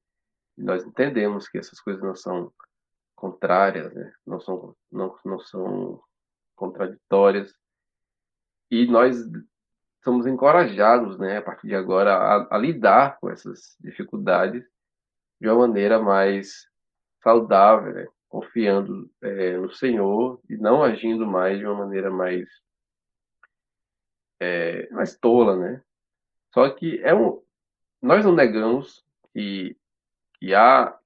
E nós entendemos que essas coisas não são contrárias, né? Não são contraditórias, E nós somos encorajados, né, a partir de agora, a lidar com essas dificuldades de uma maneira mais saudável, né, confiando no Senhor e não agindo mais de uma maneira mais tola, né? Só que nós não negamos que, que há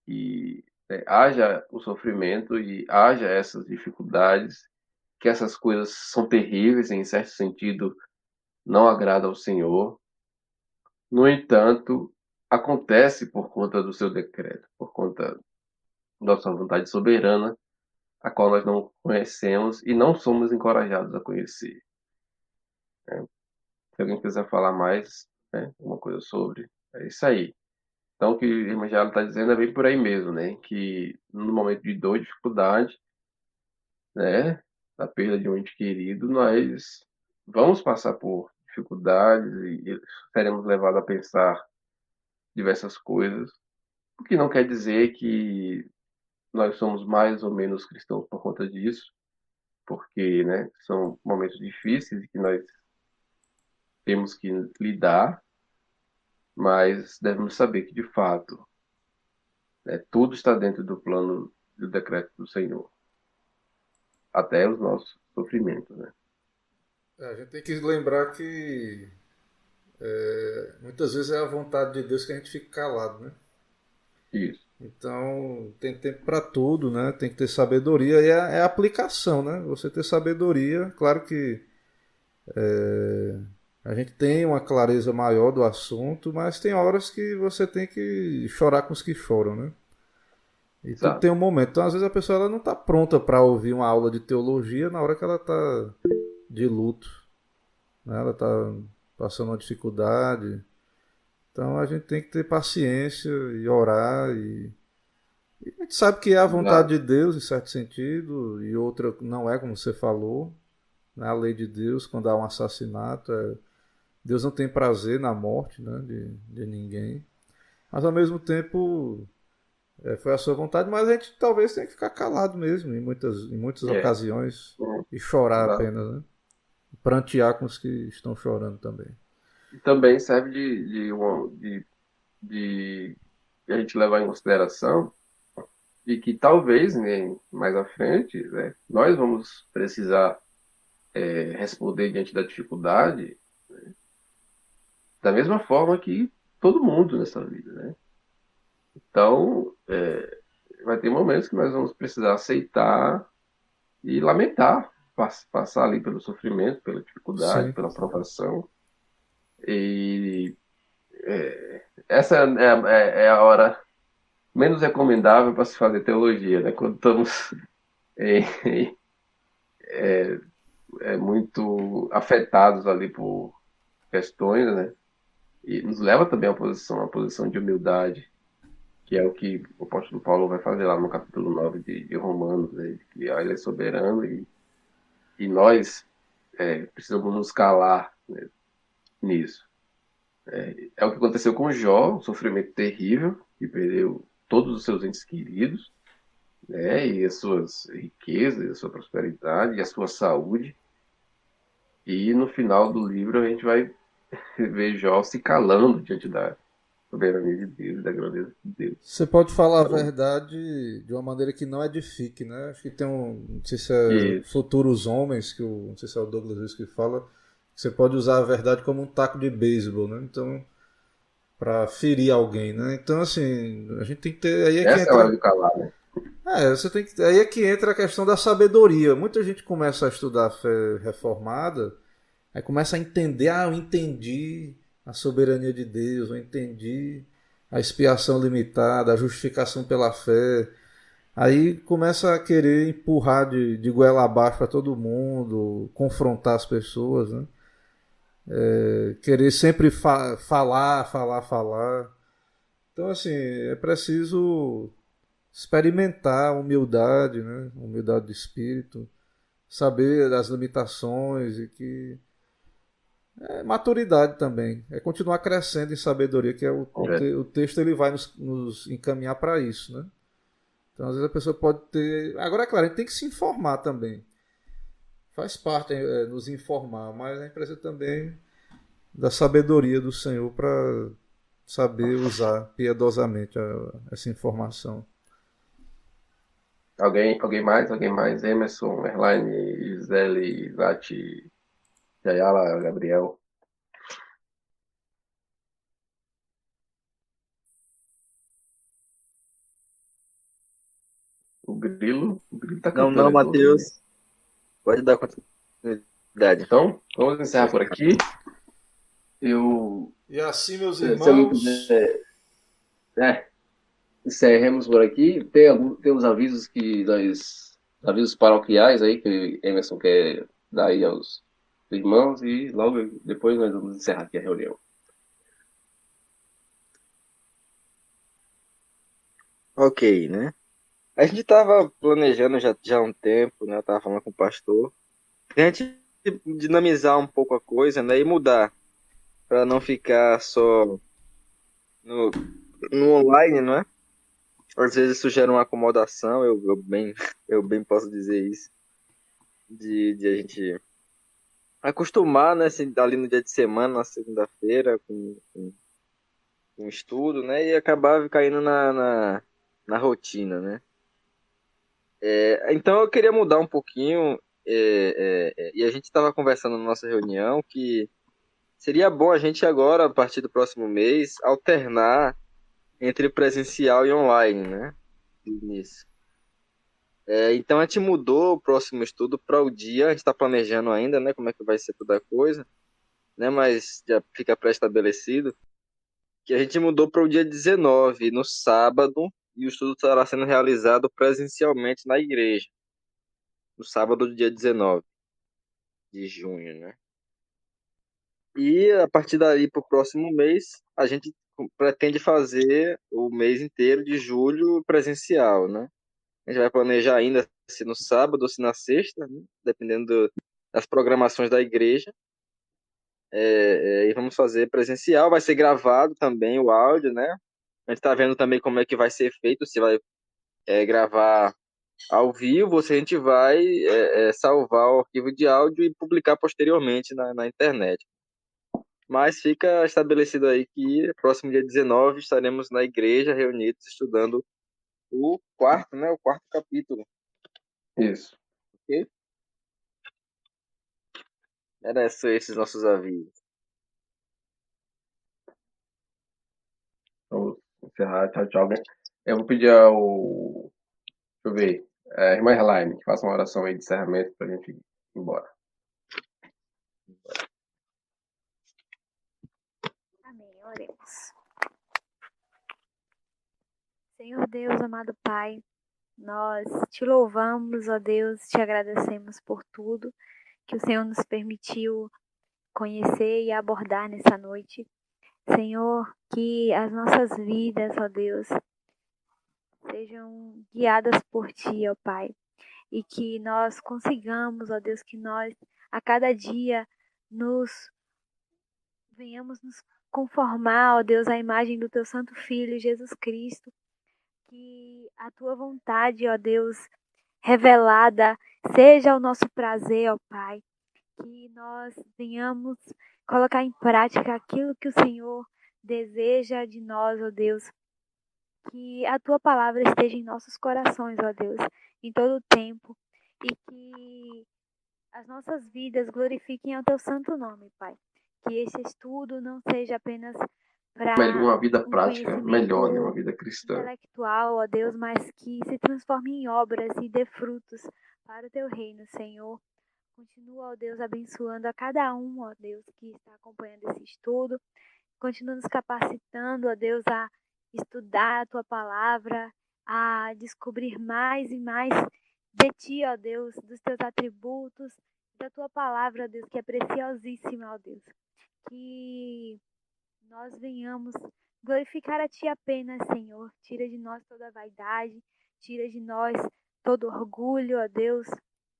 que haja o sofrimento e haja essas dificuldades, que essas coisas são terríveis, em certo sentido, não agrada ao Senhor. No entanto, acontece por conta do seu decreto, por conta da sua vontade soberana, a qual nós não conhecemos e não somos encorajados a conhecer, né? Se alguém quiser falar mais, né, alguma coisa sobre, é isso aí. Então, o que o irmão Jalo está dizendo é bem por aí mesmo, né? Que no momento de dor, dificuldade, né, da perda de um ente querido, nós vamos passar por dificuldades e seremos levados a pensar diversas coisas, o que não quer dizer que nós somos mais ou menos cristãos por conta disso, porque, né, são momentos difíceis que nós temos que lidar, mas devemos saber que, de fato, né, tudo está dentro do plano do decreto do Senhor, até os nossos sofrimentos, né? A gente tem que lembrar que muitas vezes é a vontade de Deus que a gente fique calado, né? Isso, Então tem tempo para tudo, né? Tem que ter sabedoria e é a aplicação, né? Você ter sabedoria, claro que a gente tem uma clareza maior do assunto, mas tem horas que você tem que chorar com os que choram, né? E tudo sabe? tem um momento. Então, às vezes, a pessoa ela não está pronta para ouvir uma aula de teologia na hora que ela está de luto, né? Ela está passando uma dificuldade. Então, a gente tem que ter paciência e orar. E a gente sabe que é a vontade Exato. de Deus, em certo sentido, e outra não é, como você falou, né? A lei de Deus, quando há um assassinato, Deus não tem prazer na morte, né, de ninguém. Mas, ao mesmo tempo, foi a sua vontade, mas a gente talvez tenha que ficar calado mesmo em muitas É, ocasiões e chorar exato. apenas, né? Prantear com os que estão chorando também. E também serve de a gente levar em consideração de que talvez, né, mais à frente, né, nós vamos precisar responder diante da dificuldade da mesma forma que todo mundo nessa vida, né? Então, vai ter momentos que nós vamos precisar aceitar e lamentar, passar ali pelo sofrimento, pela dificuldade, Sim. pela provação. E essa é a hora menos recomendável para se fazer teologia, né? Quando estamos em, muito afetados ali por questões, né? E nos leva também a posição de humildade, que é o que o apóstolo Paulo vai fazer lá no capítulo 9 de Romanos, né? Que ele é soberano e nós precisamos nos calar, né, nisso. É o que aconteceu com Jó, um sofrimento terrível, que perdeu todos os seus entes queridos, né, e as suas riquezas, a sua prosperidade, e a sua saúde. E no final do livro a gente vai ver Jó se calando diante da soberania de Deus, da grandeza de Deus. Você pode falar a Então, verdade de uma maneira que não edifique, né? Acho que tem não sei se é isso, Futuros Homens, não sei se é o Douglas Lewis que fala, que você pode usar a verdade como um taco de beisebol, né? Então, para ferir alguém, né? Então, assim, a gente tem que ter, aí é que essa é a hora entra, de calar, né? você tem que, aí é que entra a questão da sabedoria. Muita gente começa a estudar a fé reformada, aí começa a entender, eu entendi a soberania de Deus, eu entendi a expiação limitada, a justificação pela fé. Aí começa a querer empurrar de goela abaixo para todo mundo, confrontar as pessoas, né? Querer sempre falar, falar, falar. Então, assim, é preciso experimentar a humildade, né? Humildade de espírito, saber das limitações e que maturidade também. É continuar crescendo em sabedoria, que é É, o texto ele vai nos encaminhar para isso, né? Então, às vezes a pessoa pode ter. Agora, é claro, a gente tem que se informar também. faz parte nos informar, mas a gente precisa também da sabedoria do Senhor para saber usar piedosamente essa informação. Alguém mais? Alguém mais? Emerson, Erline, Gisele, Zati, Jayala, Gabriel. O Grilo tá Não, cantando, não, eu tô ouvindo. Matheus. Pode dar continuidade. Então, vamos encerrar por aqui. E assim, meus Se alguém irmãos, quiser, encerremos por aqui. Tem os avisos paroquiais aí que Emerson quer dar aí aos irmãos e logo depois nós vamos encerrar aqui a reunião. Ok, né? A gente tava planejando já há um tempo, né? Eu tava falando com o pastor. A gente dinamizar um pouco a coisa, né? E mudar, para não ficar só no, no online, não é? Às vezes isso gera uma acomodação, eu bem posso dizer isso, de a gente acostumar, né? Ali no dia de semana, na segunda-feira, com estudo, né? E acabar caindo na rotina, né? Então eu queria mudar um pouquinho, e a gente estava conversando na nossa reunião que seria bom a gente agora, a partir do próximo mês, alternar entre presencial e online, né? Nisso. Então a gente mudou o próximo estudo para o dia, a gente está planejando ainda, né? Como é que vai ser toda a coisa, né? Mas já fica pré-estabelecido que a gente mudou para o dia 19, no sábado, e o estudo estará sendo realizado presencialmente na igreja, no sábado do dia 19 de junho, né? E a partir daí para o próximo mês, a gente pretende fazer o mês inteiro de julho presencial, né? A gente vai planejar ainda se no sábado ou se na sexta, né? Dependendo das programações da igreja. E vamos fazer presencial, vai ser gravado também o áudio, né? A gente está vendo também como é que vai ser feito, se vai gravar ao vivo, ou se a gente vai salvar o arquivo de áudio e publicar posteriormente na internet. Mas fica estabelecido aí que próximo dia 19 estaremos na igreja reunidos estudando o quarto, né? O quarto capítulo. Isso. Ok? Era esses nossos avisos. Vamos encerrar. Tchau, tchau. Eu vou pedir ao. Deixa eu ver. Irmã Herline, que faça uma oração aí de encerramento pra gente ir embora. Amém. Oremos. Senhor Deus, amado Pai, nós te louvamos, ó Deus, te agradecemos por tudo que o Senhor nos permitiu conhecer e abordar nessa noite. Senhor, que as nossas vidas, ó Deus, sejam guiadas por Ti, ó Pai, e que nós consigamos, ó Deus, que nós a cada dia venhamos nos conformar, ó Deus, à imagem do Teu Santo Filho, Jesus Cristo, que a Tua vontade, ó Deus, revelada, seja o nosso prazer, ó Pai, que nós venhamos colocar em prática aquilo que o Senhor deseja de nós, ó Deus, que a Tua palavra esteja em nossos corações, ó Deus, em todo o tempo, e que as nossas vidas glorifiquem ao Teu santo nome, Pai. Que esse estudo não seja apenas para Uma vida um prática melhor, né? Uma conhecimento vida cristã. intelectual, ó Deus, mas que se transforme em obras e dê frutos para o Teu reino, Senhor. Continua, ó Deus, abençoando a cada um, ó Deus, que está acompanhando esse estudo. Continua nos capacitando, ó Deus, a estudar a Tua palavra, a descobrir mais e mais de Ti, ó Deus, dos Teus atributos, da Tua palavra, ó Deus, que é preciosíssima, ó Deus. Que nós venhamos glorificar a Ti apenas, Senhor. Tira de nós toda a vaidade, tira de nós todo orgulho, ó Deus.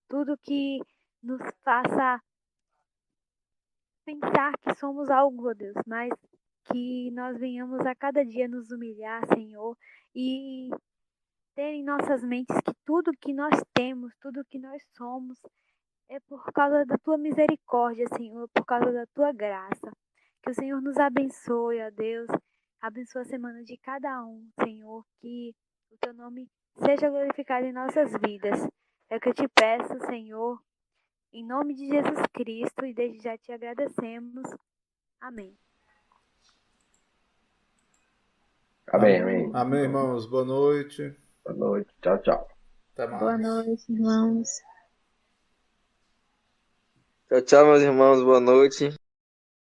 Tudo que nos faça pensar que somos algo, ó Deus, mas que nós venhamos a cada dia nos humilhar, Senhor, e ter em nossas mentes que tudo que nós temos, tudo que nós somos, é por causa da tua misericórdia, Senhor, por causa da tua graça. Que o Senhor nos abençoe, ó Deus. Abençoa a semana de cada um, Senhor. Que o teu nome seja glorificado em nossas vidas. É o que eu te peço, Senhor, em nome de Jesus Cristo, e desde já te agradecemos. Amém. Amém, amém. Amém, irmãos. Boa noite. Boa noite. Tchau, tchau. Até mais. Boa noite, irmãos. Tchau, tchau, meus irmãos. Boa noite.